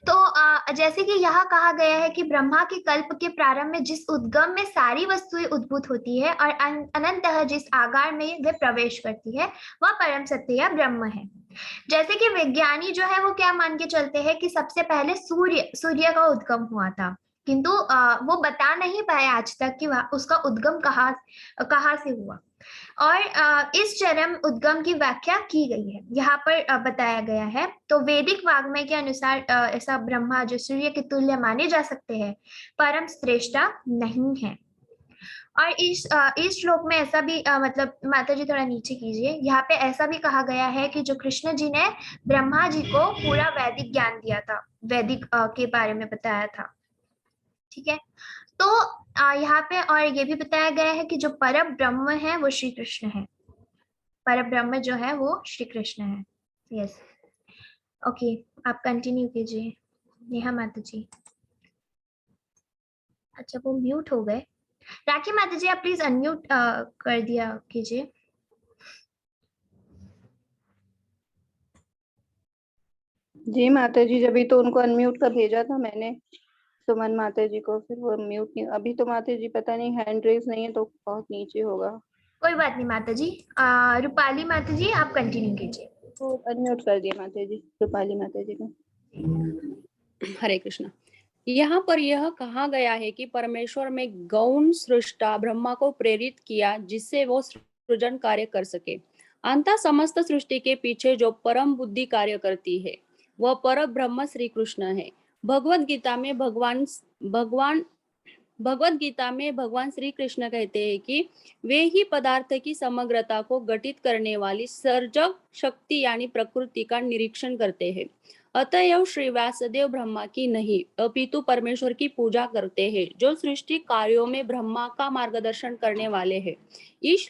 तो जैसे कि यहाँ कहा गया है कि ब्रह्मा के कल्प के प्रारंभ में जिस उद्गम में सारी वस्तुएं उद्भूत होती है और अनंतः जिस आगार में वे प्रवेश करती है वह परम सत्य या ब्रह्म है। जैसे कि विज्ञानी जो है वो क्या मान के चलते हैं कि सबसे पहले सूर्य का उद्गम हुआ था, किंतु वो बता नहीं पाए आज तक कि उसका उद्गम कहाँ से हुआ, और इस चरम उद्गम की व्याख्या की गई है, यहाँ पर बताया गया है। तो वैदिक वाग्मय के अनुसार ऐसा ब्रह्मा जो सूर्य के तुल्य माने जा सकते हैं, परम श्रेष्ठा नहीं है। और इस श्लोक में ऐसा भी मतलब माता जी थोड़ा नीचे कीजिए, यहाँ पे ऐसा भी कहा गया है कि जो कृष्ण जी ने ब्रह्मा जी को पूरा वैदिक ज्ञान दिया था, वैदिक के बारे में बताया था। ठीक है, तो यहाँ पे और ये भी बताया गया है कि जो परम ब्रह्म है वो श्री कृष्ण है, परम ब्रह्म जो है वो श्री कृष्ण है। यस, ओके, आप कंटिन्यू कीजिए नेहा माता जी। अच्छा, वो म्यूट हो गए। राखी माता जी, आप प्लीज अनम्यूट कर दिया कीजिए। जी माता जी, जब तो उनको अनम्यूट का भेजा था मैंने सुमन माता जी को, फिर वो म्यूट नहीं। अभी तो माता जी पता नहीं हैंड रेस नहीं है तो बहुत नीचे होगा। कोई बात नहीं माता जी। रूपाली माता जी आप कंटिन्यू कीजिए। तो अनम्यूट कर दिया माता जी, रूपाली माता जी को। हरे कृष्णा। यहाँ पर यह कहा गया है कि परमेश्वर में गौण सृष्टा ब्रह्मा को प्रेरित किया जिससे वो सृजन कार्य कर सके। अंततः समस्त सृष्टि के पीछे जो परम बुद्धि कार्य करती है वह पर ब्रह्म श्री कृष्ण है। भगवत गीता में भगवान श्री कृष्ण कहते हैं कि वे ही पदार्थ की समग्रता को घटित करने वाली सर्जक शक्ति यानी प्रकृति का निरीक्षण करते हैं। अतएव श्री व्यासदेव ब्रह्मा की नहीं अपितु परमेश्वर की पूजा करते हैं जो सृष्टि कार्यों में ब्रह्मा का मार्गदर्शन करने वाले हैं। इस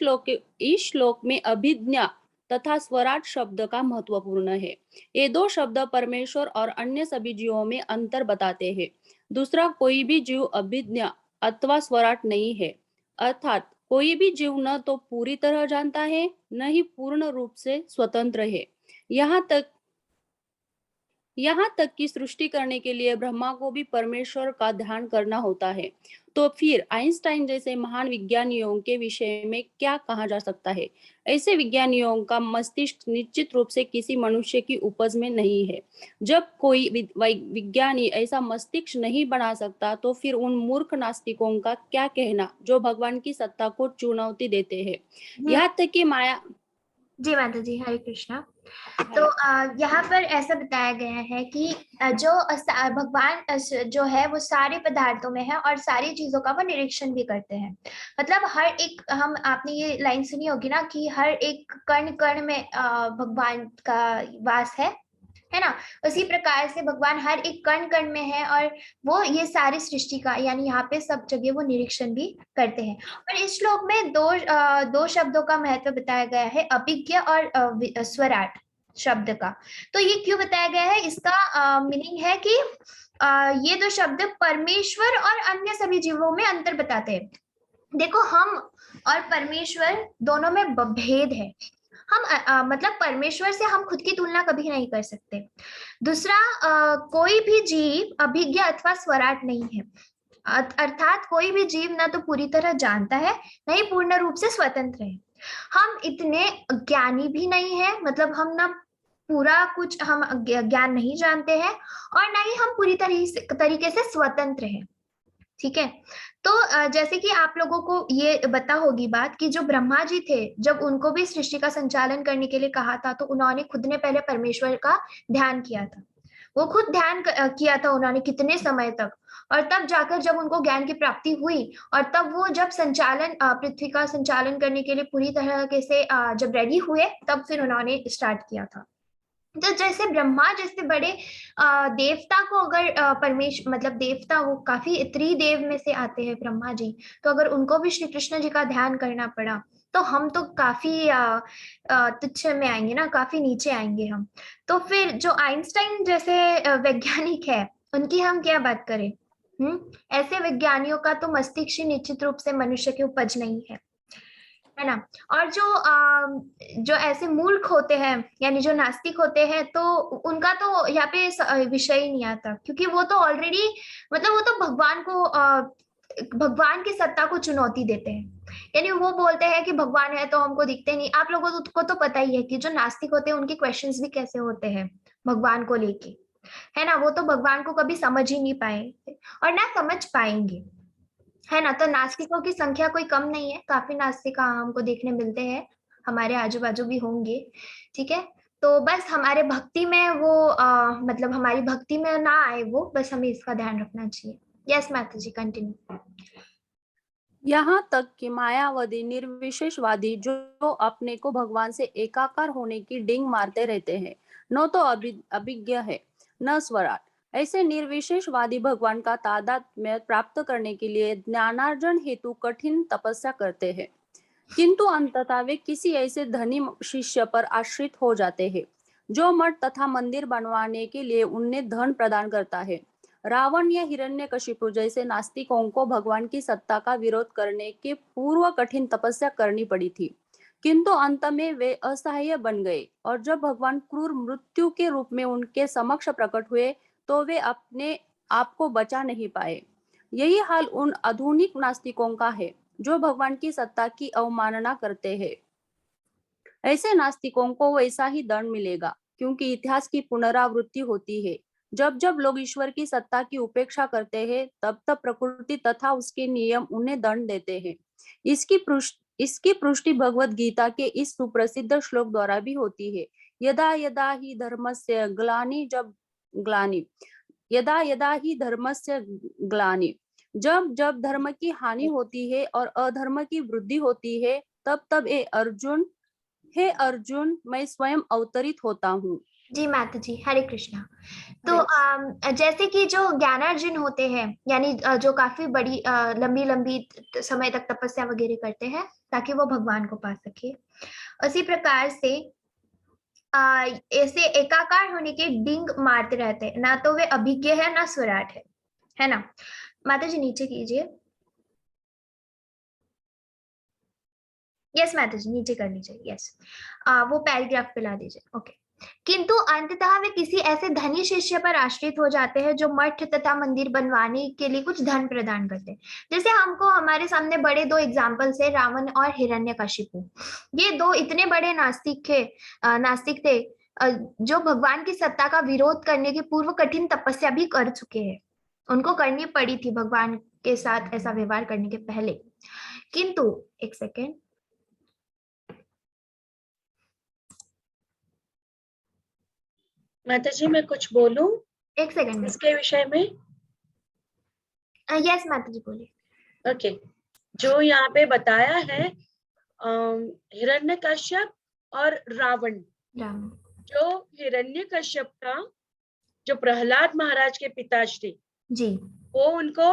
श्लोक में अभिज्ञा तथा स्वराट शब्द का महत्वपूर्ण है। ये दो शब्द परमेश्वर और अन्य सभी जीवों में अंतर बताते हैं। दूसरा कोई भी जीव अभिज्ञा अथवा स्वराट नहीं है, अर्थात कोई भी जीव न तो पूरी तरह जानता है न ही पूर्ण रूप से स्वतंत्र है। यहाँ तक कि सृष्टि करने के लिए ब्रह्मा को भी परमेश्वर का ध्यान करना होता है। तो फिर आइंस्टाइन जैसे महान विज्ञानियों के विषय में क्या कहा जा सकता है? ऐसे विज्ञानियों का मस्तिष्क निश्चित रूप से किसी मनुष्य की उपज में नहीं है। जब कोई विज्ञानी ऐसा मस्तिष्क नहीं बना सकता तो फिर उन मूर्ख नास्तिकों का क्या कहना जो भगवान की सत्ता को चुनौती देते हैं। यहाँ तक कि माया। जी माता जी हरे कृष्णा। तो यहाँ पर ऐसा बताया गया है कि जो भगवान जो है वो सारे पदार्थों में है और सारी चीजों का वो निरीक्षण भी करते हैं। मतलब हर एक आपने ये लाइन सुनी होगी ना कि हर एक कण कण में भगवान का वास है ना। उसी प्रकार से भगवान हर एक कण कण में है और वो ये सारी सृष्टि का यानी यहाँ पे सब जगह वो निरीक्षण भी करते हैं। और इस श्लोक में दो शब्दों का महत्व बताया गया है, अभिज्ञ और स्वराट शब्द का। तो ये क्यों बताया गया है, इसका मीनिंग है कि ये दो शब्द परमेश्वर और अन्य सभी जीवों में अंतर बताते हैं। देखो हम और परमेश्वर दोनों में भेद है। हम मतलब परमेश्वर से हम खुद की तुलना कभी नहीं कर सकते। दूसरा कोई भी जीव अभिज्ञ अथवा स्वराट नहीं है, अर्थात कोई भी जीव ना तो पूरी तरह जानता है न ही पूर्ण रूप से स्वतंत्र है। हम इतने ज्ञानी भी नहीं है, मतलब हम ना पूरा कुछ हम ज्ञान नहीं जानते हैं और ना ही हम पूरी तरीके से स्वतंत्र हैं। ठीक है। तो जैसे कि आप लोगों को ये पता होगी बात कि जो ब्रह्मा जी थे जब उनको भी सृष्टि का संचालन करने के लिए कहा था तो उन्होंने खुद ने पहले परमेश्वर का ध्यान किया था। वो खुद ध्यान किया था उन्होंने कितने समय तक, और तब जाकर जब उनको ज्ञान की प्राप्ति हुई और तब वो जब संचालन पृथ्वी का संचालन करने के लिए पूरी तरह से जब रेडी हुए तब फिर उन्होंने स्टार्ट किया था। तो जैसे ब्रह्मा जैसे बड़े देवता को अगर परमेश्वर मतलब देवता वो काफी त्रिदेव में से आते हैं ब्रह्मा जी, तो अगर उनको भी श्री कृष्ण जी का ध्यान करना पड़ा तो हम तो काफी तुच्छ में आएंगे ना, काफी नीचे आएंगे हम। तो फिर जो आइंस्टाइन जैसे वैज्ञानिक है उनकी हम क्या बात करें। ऐसे वैज्ञानियों का तो मस्तिष्क निश्चित रूप से मनुष्य की उपज नहीं है ना। और जो ऐसे मूर्ख होते हैं यानी जो नास्तिक होते हैं तो उनका तो यहाँ पे विषय ही नहीं आता, क्योंकि वो तो ऑलरेडी मतलब वो तो भगवान की सत्ता को चुनौती देते हैं। यानी वो बोलते हैं कि भगवान है तो हमको दिखते नहीं। आप लोगों को तो पता ही है कि जो नास्तिक होते हैं उनके क्वेश्चंस भी कैसे होते हैं भगवान को लेके, है ना। वो तो भगवान को कभी समझ ही नहीं पाए और ना समझ पाएंगे, है ना। तो नास्तिकों की संख्या कोई कम नहीं है, काफी नास्तिक हमको देखने मिलते हैं, हमारे आजू बाजू भी होंगे। ठीक है। तो बस हमारे भक्ति में वो मतलब हमारी भक्ति में ना आए वो, बस हमें इसका ध्यान रखना चाहिए। यस माता जी कंटिन्यू। यहाँ तक कि मायावादी निर्विशेषवादी जो अपने को भगवान से एकाकार होने की डिंग मारते रहते हैं, न तो अभिज्ञ है न स्वराट। ऐसे निर्विशेषवादी भगवान का तादात्म्य प्राप्त करने के लिए ज्ञानार्जन हेतु कठिन तपस्या करते हैं, किंतु अंततः वे किसी ऐसे धनी शिष्य पर आश्रित हो जाते हैं जो मठ तथा मंदिर बनवाने के लिए उन्हें धन प्रदान करता है। रावण या हिरण्यकशिपु जैसे नास्तिकों को भगवान की सत्ता का विरोध करने के पूर्व कठिन तपस्या करनी पड़ी थी, किंतु अंत में वे असहाय बन गए और जब भगवान क्रूर मृत्यु के रूप में उनके समक्ष प्रकट हुए तो वे अपने आप को बचा नहीं पाए। यही हाल उन आधुनिक नास्तिकों का है जो भगवान की सत्ता की अवमानना करते हैं। ऐसे नास्तिकों को वैसा ही दंड मिलेगा, क्योंकि इतिहास की पुनरावृत्ति होती है। जब जब लोग ईश्वर की सत्ता की उपेक्षा करते हैं, तब तब प्रकृति तथा उसके नियम उन्हें दंड देते हैं। इसकी पुष्टि भगवत गीता के इस सुप्रसिद्ध श्लोक द्वारा भी होती है। यदा यदा ही धर्मस्य ग्लानि यदा यदा ही धर्मस्य ग्लानि, जब जब धर्म की हानि होती है और अधर्म की वृद्धि होती है, तब तब हे अर्जुन मैं स्वयं अवतरित होता हूँ। जी माता जी, हरे कृष्णा। तो जैसे कि जो ज्ञानार्जन होते हैं, यानी जो काफी बड़ी लंबी लंबी समय तक तपस्या वगैरह करते हैं ताकि वो भगवान को पा सके, उसी प्रकार से ऐसे एकाकार होने के डिंग मारते रहते हैं, ना तो वे अभिज्ञ है ना स्वराट है ना। माता जी नीचे कीजिए। यस माता जी, नीचे कर लीजिए। यस, वो पैराग्राफ पे ला दीजिए। ओके। किंतु अंततः वे किसी ऐसे धनी शिष्य पर आश्रित हो जाते हैं जो मठ तथा मंदिर बनवाने के लिए कुछ धन प्रदान करते हैं। जैसे हमको हमारे सामने बड़े दो एग्जाम्पल्स है, रावण और हिरण्यकशिपु। ये दो इतने बड़े नास्तिक थे जो भगवान की सत्ता का विरोध करने के पूर्व कठिन तपस्या भी कर चुके हैं। उनको करनी पड़ी थी भगवान के साथ ऐसा व्यवहार करने के पहले। किंतु एक सेकेंड, माता जी मैं कुछ बोलूं एक सेकेंड इसके विषय में? यस माता जी बोलिए। ओके। जो यहाँ पे बताया है हिरण्यकश्यप और रावण। जो हिरण्यकश्यप का, जो प्रहलाद महाराज के पिताश्री जी, वो उनको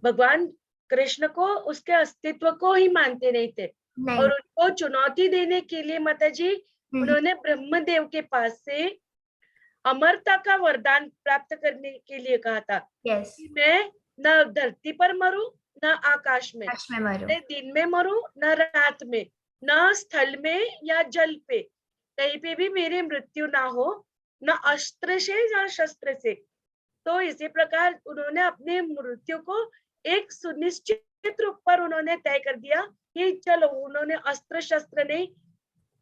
भगवान कृष्ण को, उसके अस्तित्व को ही मानते नहीं थे। नहीं। और उनको चुनौती देने के लिए माता जी उन्होंने ब्रह्मदेव के पास से अमरता का वरदान प्राप्त करने के लिए कहा था। यस, कि मैं न धरती पर मरूं न आकाश में, न दिन में मरूं न रात में, न स्थल में या जल पे, कहीं पे भी मेरी मृत्यु ना हो, न अस्त्र से या शस्त्र से। तो इसी प्रकार उन्होंने अपने मृत्यु को एक सुनिश्चित रूप पर उन्होंने तय कर दिया कि चलो, उन्होंने अस्त्र शस्त्र नहीं,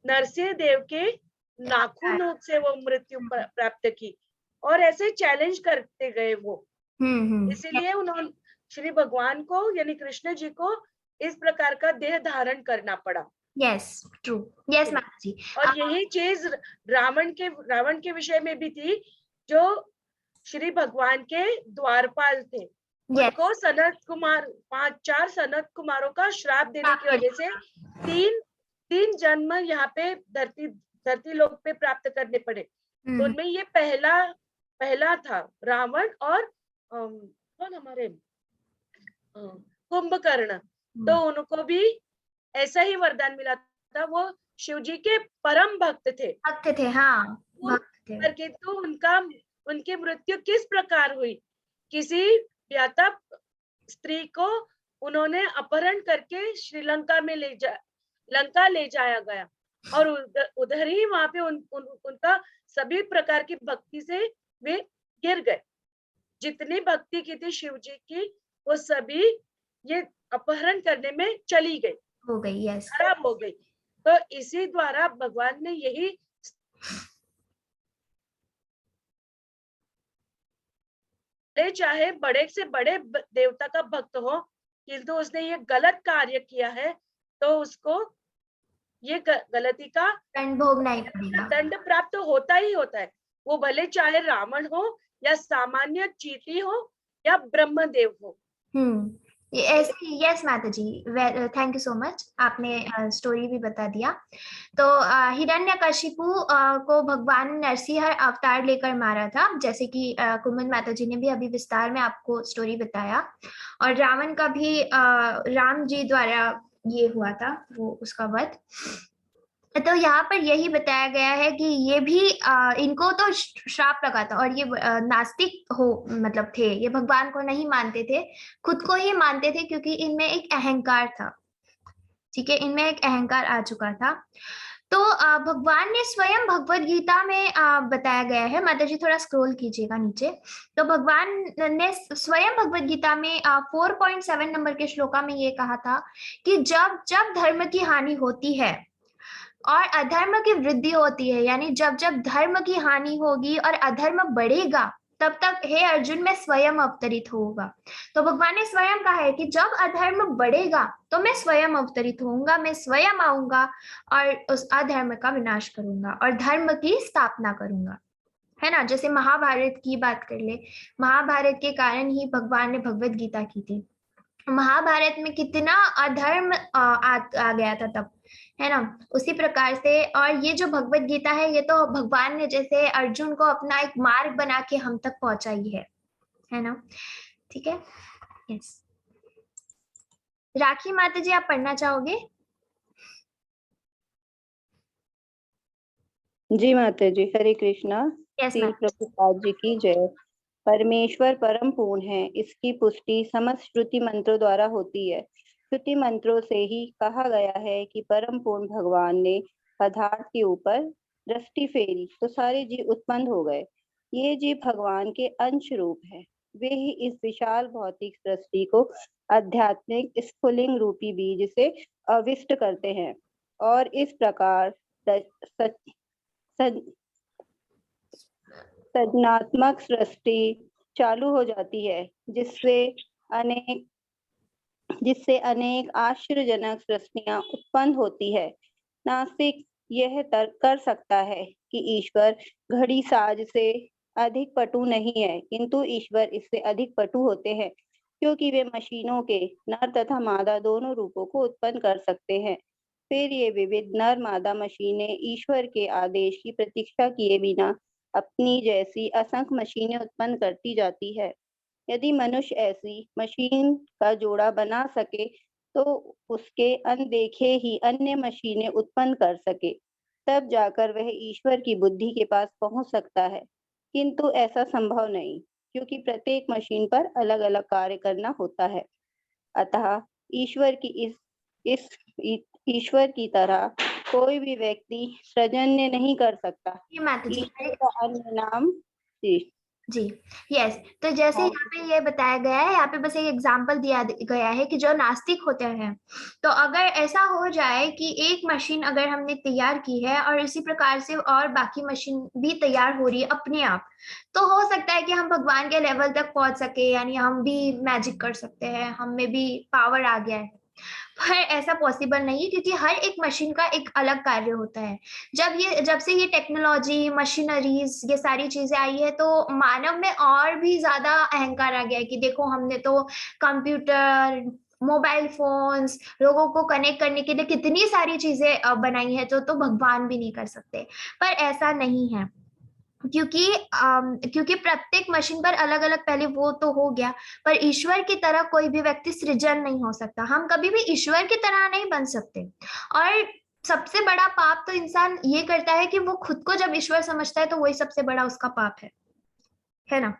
नरसिंह देव के नाखून से वो मृत्यु प्राप्त की। और ऐसे चैलेंज करते गए वो। इसीलिए उन्होंने श्री भगवान को यानी कृष्ण जी को इस प्रकार का देह धारण करना पड़ा। Yes, true. यस माता जी। और यही चीज रावण के विषय में भी थी, जो श्री भगवान के द्वारपाल थे। उनको सनत कुमार 5-4 सनत कुमारों का श्राप देने की वजह से तीन जन्म यहाँ पे धरती लोक पे प्राप्त करने पड़े। तो उनमें ये पहला था रावण और कौन हमारे कुंभकर्ण। तो उनको भी ऐसा ही वरदान मिला था। वो शिव जी के परम भक्त थे। हाँ, भक्त थे। किंतु उनकी मृत्यु किस प्रकार हुई? किसी व्याता स्त्री को उन्होंने अपहरण करके श्रीलंका में लंका ले जाया गया, और उधर ही वहां पे उनका सभी प्रकार की भक्ति से वे गिर गए। जितनी भक्ति की थी शिव जी की, वो सभी ये अपहरण करने में चली गई, हो गई। यस, खराब हो गई। तो इसी द्वारा भगवान ने यही चाहे बड़े से बड़े देवता का भक्त हो, किंतु उसने ये गलत कार्य किया है, तो उसको ये गलती का दंड भोगना ही पड़ेगा। दंड प्राप्त होता ही होता है। वो भले चाहे रावण हो या सामान्य चींटी हो या ब्रह्मदेव हो। यस माता जी, थैंक यू सो मच। आपने स्टोरी भी बता दिया। तो हिरण्यकशिपु को भगवान नरसिंह अवतार लेकर मारा था, जैसे कि कुमन माता जी ने भी अभी विस्तार में आपको स्टोरी बताया। और रावण का भी राम जी द्वारा ये हुआ था, वो उसका वध। तो यहाँ पर यही बताया गया है कि ये भी इनको तो श्राप लगा था, और ये नास्तिक मतलब थे, ये भगवान को नहीं मानते थे, खुद को ही मानते थे, क्योंकि इनमें एक अहंकार था। ठीक है, इनमें एक अहंकार आ चुका था। तो भगवान ने स्वयं भगवत गीता में बताया गया है, माता जी थोड़ा स्क्रॉल कीजिएगा नीचे। तो भगवान ने स्वयं भगवत गीता में 4.7 नंबर के श्लोका में ये कहा था कि जब जब धर्म की हानि होती है और अधर्म की वृद्धि होती है, यानी जब जब धर्म की हानि होगी और अधर्म बढ़ेगा, तब तक हे अर्जुन मैं स्वयं अवतरित होऊंगा। तो भगवान ने स्वयं कहा है कि जब अधर्म बढ़ेगा तो मैं स्वयं अवतरित होऊंगा, मैं स्वयं आऊंगा और उस अधर्म का विनाश करूंगा और धर्म की स्थापना करूंगा, है ना। जैसे महाभारत की बात कर ले, महाभारत के कारण ही भगवान ने भगवत गीता की थी। महाभारत में कितना अधर्म आ गया था तब, है ना। उसी प्रकार से, और ये जो भगवत गीता है ये तो भगवान ने जैसे अर्जुन को अपना एक मार्ग बना के हम तक पहुंचाई है ना। ठीक है, यस। राखी माता जी आप पढ़ना चाहोगे? जी माता जी, हरे कृष्णा। Yes Shri ma'am. प्रभुपाद जी की जय। परमेश्वर परम पूर्ण है, इसकी पुष्टि समस्त श्रुति मंत्रों द्वारा होती है। श्रुति मंत्रों से ही कहा गया है कि परम पूर्ण भगवान ने पदार्थ के ऊपर दृष्टि फेरी तो सारे जीव उत्पन्न हो गए। ये जीव भगवान के अंश रूप है। वे ही इस विशाल भौतिक सृष्टि को आध्यात्मिक स्फुलिंग रूपी बीज से अविष्ट करते हैं और इस प्रकार सृजनात्मक सृष्टि चालू हो जाती है, जिससे अनेक आश्चर्यजनक सृष्टियां उत्पन्न होती है। नास्तिक यह तर्क कर सकता है कि ईश्वर घड़ी साज से अधिक पटु नहीं है, किंतु ईश्वर इससे अधिक पटु होते हैं, क्योंकि वे मशीनों के नर तथा मादा दोनों रूपों को उत्पन्न कर सकते हैं। फिर ये विविध नर मादा मशीनें ईश्वर के आदेश की प्रतीक्षा किए बिना अपनी जैसी असंख्य मशीनें उत्पन्न करती जाती है। यदि मनुष्य ऐसी मशीन का जोड़ा बना सके तो उसके अनदेखे ही अन्य मशीनें उत्पन्न कर सके, तब जाकर वह ईश्वर की बुद्धि के पास पहुंच सकता है। किंतु ऐसा संभव नहीं, क्योंकि प्रत्येक मशीन पर अलग अलग कार्य करना होता है। अतः ईश्वर की तरह कोई भी व्यक्ति सृजन्य नहीं कर सकता। ईश्वर का अन्य नाम जी, यस। तो जैसे यहाँ पे ये बताया गया है, यहाँ पे बस एक एग्जांपल दिया गया है कि जो नास्तिक होते हैं, तो अगर ऐसा हो जाए कि एक मशीन अगर हमने तैयार की है और इसी प्रकार से और बाकी मशीन भी तैयार हो रही है अपने आप, तो हो सकता है कि हम भगवान के लेवल तक पहुंच सके, यानी हम भी मैजिक कर सकते हैं, हम में भी पावर आ गया है। पर ऐसा पॉसिबल नहीं है, क्योंकि हर एक मशीन का एक अलग कार्य होता है। जब से ये टेक्नोलॉजी, मशीनरीज, ये सारी चीजें आई है, तो मानव में और भी ज्यादा अहंकार आ गया है कि देखो हमने तो कंप्यूटर, मोबाइल फोन्स, लोगों को कनेक्ट करने के लिए कितनी सारी चीजें बनाई है, तो भगवान भी नहीं कर सकते। पर ऐसा नहीं है, क्योंकि प्रत्येक मशीन पर अलग अलग, पहले वो तो हो गया, पर ईश्वर की तरह कोई भी व्यक्ति सृजन नहीं हो सकता। हम कभी भी ईश्वर की तरह नहीं बन सकते। और सबसे बड़ा पाप तो इंसान ये करता है कि वो खुद को जब ईश्वर समझता है, तो वही सबसे बड़ा उसका पाप है ना।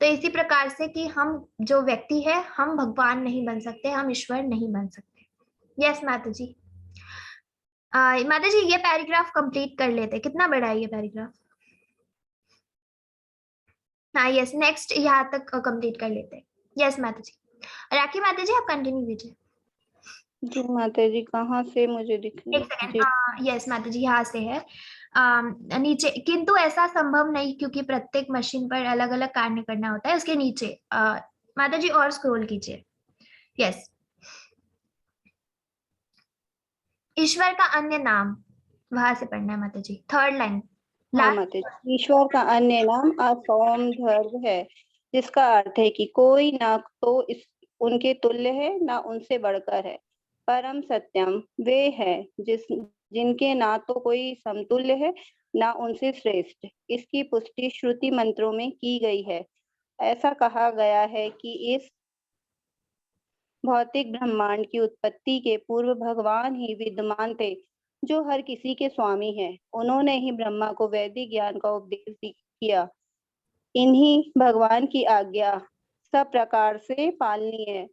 तो इसी प्रकार से कि हम जो व्यक्ति है, हम भगवान नहीं बन सकते, हम ईश्वर नहीं बन सकते। यस माता जी। माता जी ये पैराग्राफ कंप्लीट कर लेते, कितना बड़ा है ये पैराग्राफ? हाँ यस, नेक्स्ट यहाँ तक कंप्लीट कर लेते हैं। यस माता जी। राखी माता जी आप कंटिन्यू कीजिए। जी माता जी, कहाँ से मुझे दिख रही? एक सेकंड। यस माता जी, यहाँ से है नीचे। किंतु ऐसा संभव नहीं, क्योंकि प्रत्येक मशीन पर अलग अलग कार्य करना होता है। उसके नीचे माता जी और स्क्रॉल कीजिए। यस, ईश्वर का अन्य नाम, वहां से पढ़ना है माता जी, थर्ड लाइन। हाँ माता जी, ईश्वर का अन्य नाम असौम्धर्व है, जिसका अर्थ है कि कोई ना तो उनके तुल्य है, ना उनसे बढ़कर है। परम सत्यम वे है जिनके ना तो कोई समतुल्य है, ना उनसे श्रेष्ठ। इसकी पुष्टि श्रुति मंत्रों में की गई है। ऐसा कहा गया है कि इस भौतिक ब्रह्मांड की उत्पत्ति के पूर्व भगवान ही विद्यमान थे, जो हर किसी के स्वामी हैं। उन्होंने ही ब्रह्मा को वैदिक ज्ञान का उपदेश किया। इन्हीं भगवान की आज्ञा सब प्रकार से पालनी है।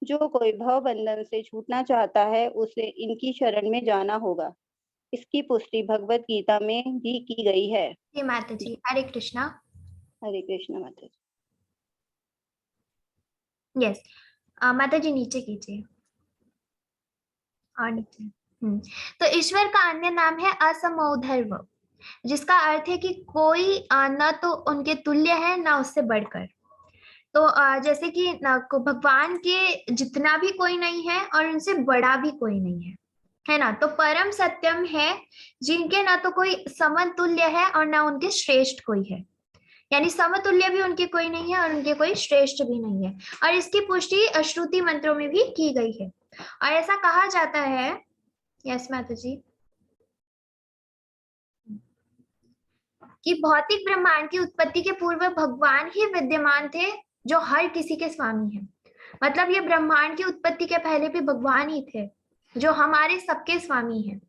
जो कोई भव बंधन से छूटना चाहता है, उसे इनकी शरण में जाना होगा। इसकी पुष्टि भगवत गीता में भी की गई है। जी माता जी, हरे कृष्णा। हरे कृष्ण माता जी। यस, माता जी नीचे कीजिए और नीचे। तो ईश्वर का अन्य नाम है असमोधर्व, जिसका अर्थ है कि कोई न तो उनके तुल्य है ना उससे बढ़कर। तो जैसे कि भगवान के जितना भी कोई नहीं है और उनसे बड़ा भी कोई नहीं है ना। तो परम सत्यम है जिनके ना तो कोई समतुल्य है और ना उनके श्रेष्ठ कोई है, यानी समतुल्य भी उनके कोई नहीं है और उनके कोई श्रेष्ठ भी नहीं है। और इसकी पुष्टि श्रुति मंत्रों में भी की गई है। और ऐसा कहा जाता है, यस माता जी, कि भौतिक ब्रह्मांड की उत्पत्ति के पूर्व भगवान ही विद्यमान थे जो हर किसी के स्वामी हैं। मतलब ये ब्रह्मांड की उत्पत्ति के पहले भी भगवान ही थे जो हमारे सबके स्वामी हैं।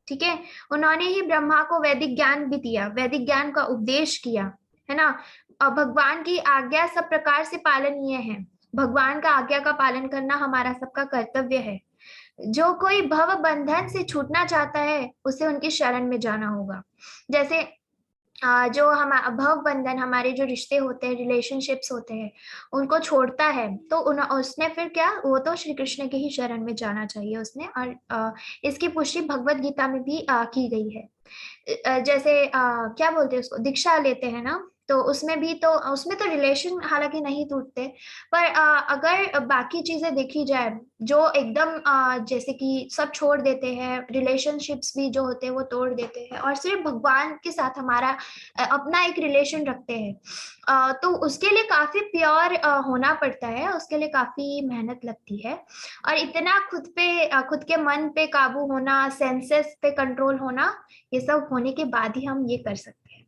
ठीक है, उन्होंने ही ब्रह्मा को वैदिक ज्ञान भी दिया, वैदिक ज्ञान का उपदेश किया, है ना। और भगवान की आज्ञा सब प्रकार से पालनीय है। भगवान का आज्ञा का पालन करना हमारा सबका कर्तव्य है। जो कोई भव बंधन से छूटना चाहता है उसे उनकी शरण में जाना होगा। जैसे जो हम भव बंधन, हमारे जो रिश्ते होते हैं, रिलेशनशिप्स होते हैं, उनको छोड़ता है तो उसने फिर क्या, वो तो श्री कृष्ण के ही शरण में जाना चाहिए उसने। और इसकी पुष्टि भगवत गीता में भी की गई है। जैसे क्या बोलते हैं उसको, दीक्षा लेते हैं ना, तो उसमें भी तो उसमें तो रिलेशन हालांकि नहीं टूटते, पर अगर बाकी चीजें देखी जाए जो एकदम जैसे कि सब छोड़ देते हैं, रिलेशनशिप्स भी जो होते हैं वो तोड़ देते हैं और सिर्फ भगवान के साथ हमारा अपना एक रिलेशन रखते हैं, तो उसके लिए काफी प्योर होना पड़ता है, उसके लिए काफी मेहनत लगती है। और इतना खुद के मन पे काबू होना, सेंसेस पे कंट्रोल होना, ये सब होने के बाद ही हम ये कर सकते हैं।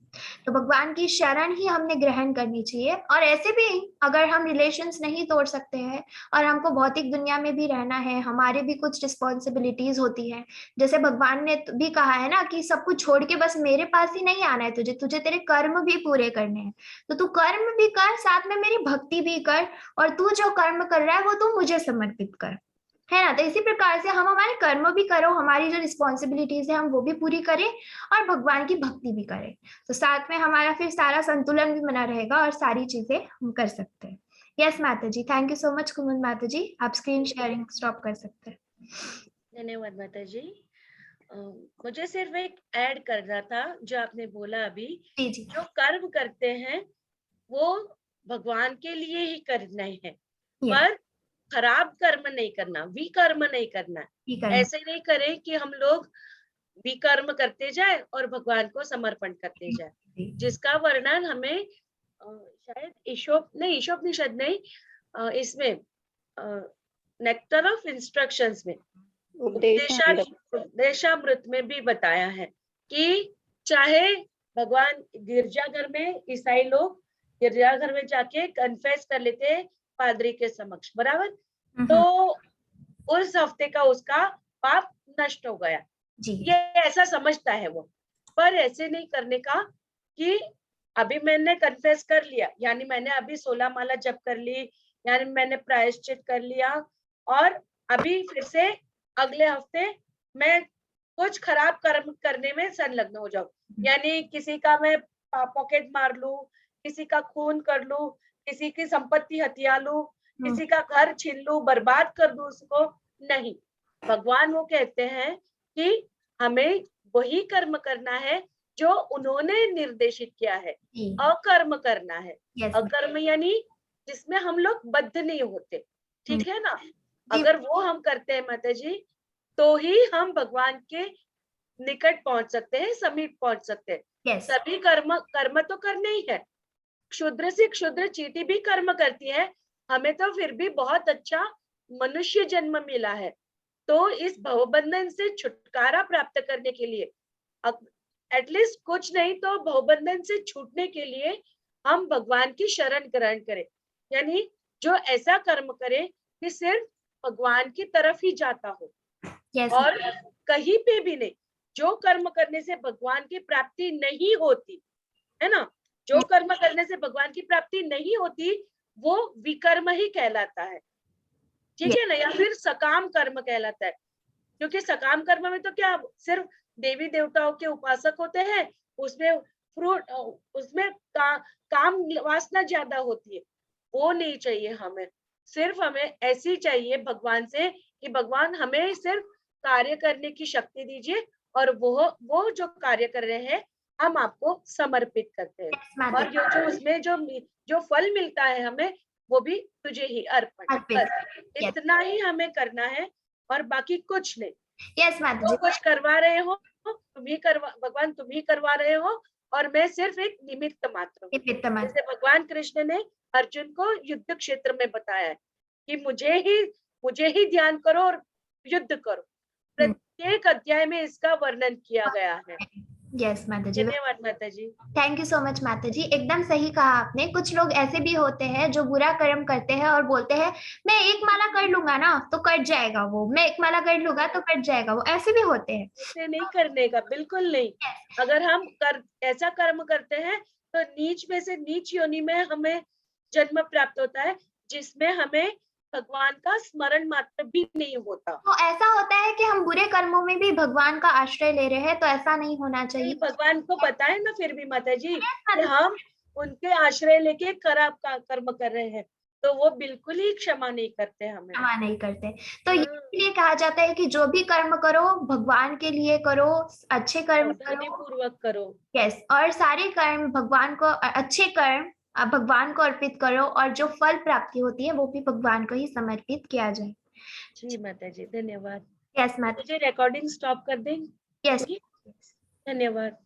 तो भगवान की शरण ही हमने ग्रहण करनी चाहिए। और ऐसे भी अगर हम रिलेशंस नहीं तोड़ सकते हैं और हमको भौतिक दुनिया में भी रहना है, हमारे भी कुछ रिस्पॉन्सिबिलिटीज होती है। जैसे भगवान ने भी कहा है ना कि सब कुछ छोड़ के बस मेरे पास ही नहीं आना है तुझे, तुझे तेरे कर्म भी पूरे करने हैं। तो तू कर्म भी कर, साथ में मेरी भक्ति भी कर, और तू जो कर्म कर रहा है वो तू मुझे समर्पित कर, है ना। तो इसी प्रकार से हम हमारे कर्म भी करो, हमारी जो रिस्पॉन्सिबिलिटीज है हम वो भी पूरी करें और भगवान की भक्ति भी करें। तो साथ में हमारा फिर सारा संतुलन भी बना रहेगा और सारी चीजें हम कर सकते हैं। यस माता जी, थैंक यू सो मच कुमुद माता जी, आप स्क्रीन शेयरिंग स्टॉप कर सकते हैं। धन्यवाद माता जी। मुझे सिर्फ एक ऐड करना था जो आपने बोला अभी, जी जी, जो कर्म करते हैं वो भगवान के लिए ही करना है, पर खराब कर्म नहीं करना, विकर्म नहीं करना। ठीक है। ऐसे नहीं करें कि हम लोग विकर्म करते जाए और भगवान को समर्पण करते जाए, जिसका वर्णन हमें शायद ईशोपनिषद नहीं, इसमें नेक्टर ऑफ इंस्ट्रक्शंस में, उपदेशामृत में भी बताया है कि चाहे भगवान गिरजाघर में, ईसाई लोग गिरजाघर में जाके कन्फेस कर लेते हैं पादरी के समक्ष, बराबर, तो उस हफ्ते का उसका पाप नष्ट हो गया जी। ये ऐसा समझता है वो। पर ऐसे नहीं करने का कि अभी मैंने कन्फेस कर लिया, यानी मैंने अभी 16 माला जप कर ली, यानी मैंने प्रायश्चित कर लिया, और अभी फिर से अगले हफ्ते मैं कुछ खराब कर्म करने में संलग्न हो जाऊं, यानी किसी का मैं पॉकेट मार लूं, किसी का खून कर लूं, किसी की संपत्ति हथिया लूं, किसी का घर छीन लूं, बर्बाद कर दूं उसको। नहीं, भगवान वो कहते हैं कि हमें वही कर्म करना है जो उन्होंने निर्देशित किया है, अकर्म करना है। अकर्म यानी जिसमें हम लोग बद्ध नहीं होते, ठीक है ना। अगर वो हम करते हैं माता जी, तो ही हम भगवान के निकट पहुंच सकते हैं, समीप पहुंच सकते हैं। सभी कर्म तो करने ही है। क्षुद्र से क्षुद्र चींटी भी कर्म करती है, हमें तो फिर भी बहुत अच्छा मनुष्य जन्म मिला है। तो इस भवबंधन से छुटकारा प्राप्त करने के लिए, एटलीस्ट कुछ नहीं तो भवबंधन से छूटने के लिए हम भगवान की शरण ग्रहण करें, यानी जो ऐसा कर्म करे कि सिर्फ भगवान की तरफ ही जाता हो, और कहीं पे भी नहीं। जो कर्म करने से भगवान की प्राप्ति नहीं होती है ना, जो कर्म करने से भगवान की प्राप्ति नहीं होती वो विकर्म ही कहलाता है, ठीक है ना, या फिर सकाम कर्म कहलाता है। क्योंकि सकाम कर्म में तो क्या सिर्फ देवी देवताओं के उपासक होते हैं, उसमें फ्रूट उसमें काम वासना ज्यादा होती है, वो नहीं चाहिए हमें। सिर्फ हमें ऐसी चाहिए भगवान से कि भगवान हमें सिर्फ कार्य करने की शक्ति दीजिए, और वो जो कार्य कर रहे हैं हम आपको समर्पित करते हैं, Yes, और माता जो उसमें जो फल मिलता है हमें, वो भी तुझे ही अर्पण। अर्पित। बस Yes. इतना ही हमें करना है, और बाकी कुछ नहीं। यस माता जो जी। कुछ करवा रहे हो भगवान तुम ही करवा रहे हो, और मैं सिर्फ एक निमित्त मात्र हूँ। निमित्त मात्र। जैसे भगवान कृष्ण ने अर्जुन को युद्ध क्षेत्र में बताया है कि मुझे ही ध्यान करो और युद्ध करो। प्रत्येक अध्याय में इसका वर्णन किया गया है। यस माता जी। धन्यवाद माता जी। थैंक यू सो मच माता जी, एकदम सही कहा आपने। कुछ लोग ऐसे भी होते हैं जो बुरा कर्म करते हैं और बोलते हैं मैं एक माला कर लूंगा ना तो कट जाएगा वो, मैं एक माला कर लूंगा तो कट जाएगा वो, ऐसे भी होते हैं। ऐसे नहीं करने का, बिल्कुल नहीं। अगर हम ऐसा कर्म करते हैं तो नीच में से नीच योनि में हमें जन्म प्राप्त होता है, जिसमें हमें भगवान का स्मरण मात्र भी नहीं होता। तो ऐसा होता है कि हम बुरे कर्मों में भी भगवान का आश्रय ले रहे हैं, तो ऐसा नहीं होना चाहिए। भगवान को बताए ना फिर भी माता जी कि हम उनके आश्रय लेके खराब कर्म कर रहे हैं, तो वो बिल्कुल ही क्षमा नहीं करते हमें। क्षमा नहीं करते। तो इसलिए कहा जाता है कि जो भी कर्म करो भगवान के लिए करो, अच्छे कर्म करो, पूर्वक करो। यस, और सारे कर्म भगवान को, अच्छे कर्म भगवान को अर्पित करो, और जो फल प्राप्ति होती है वो भी भगवान को ही समर्पित किया जाए। जी माता जी, धन्यवाद। यस माता। मुझे रिकॉर्डिंग स्टॉप कर दें? यस। धन्यवाद।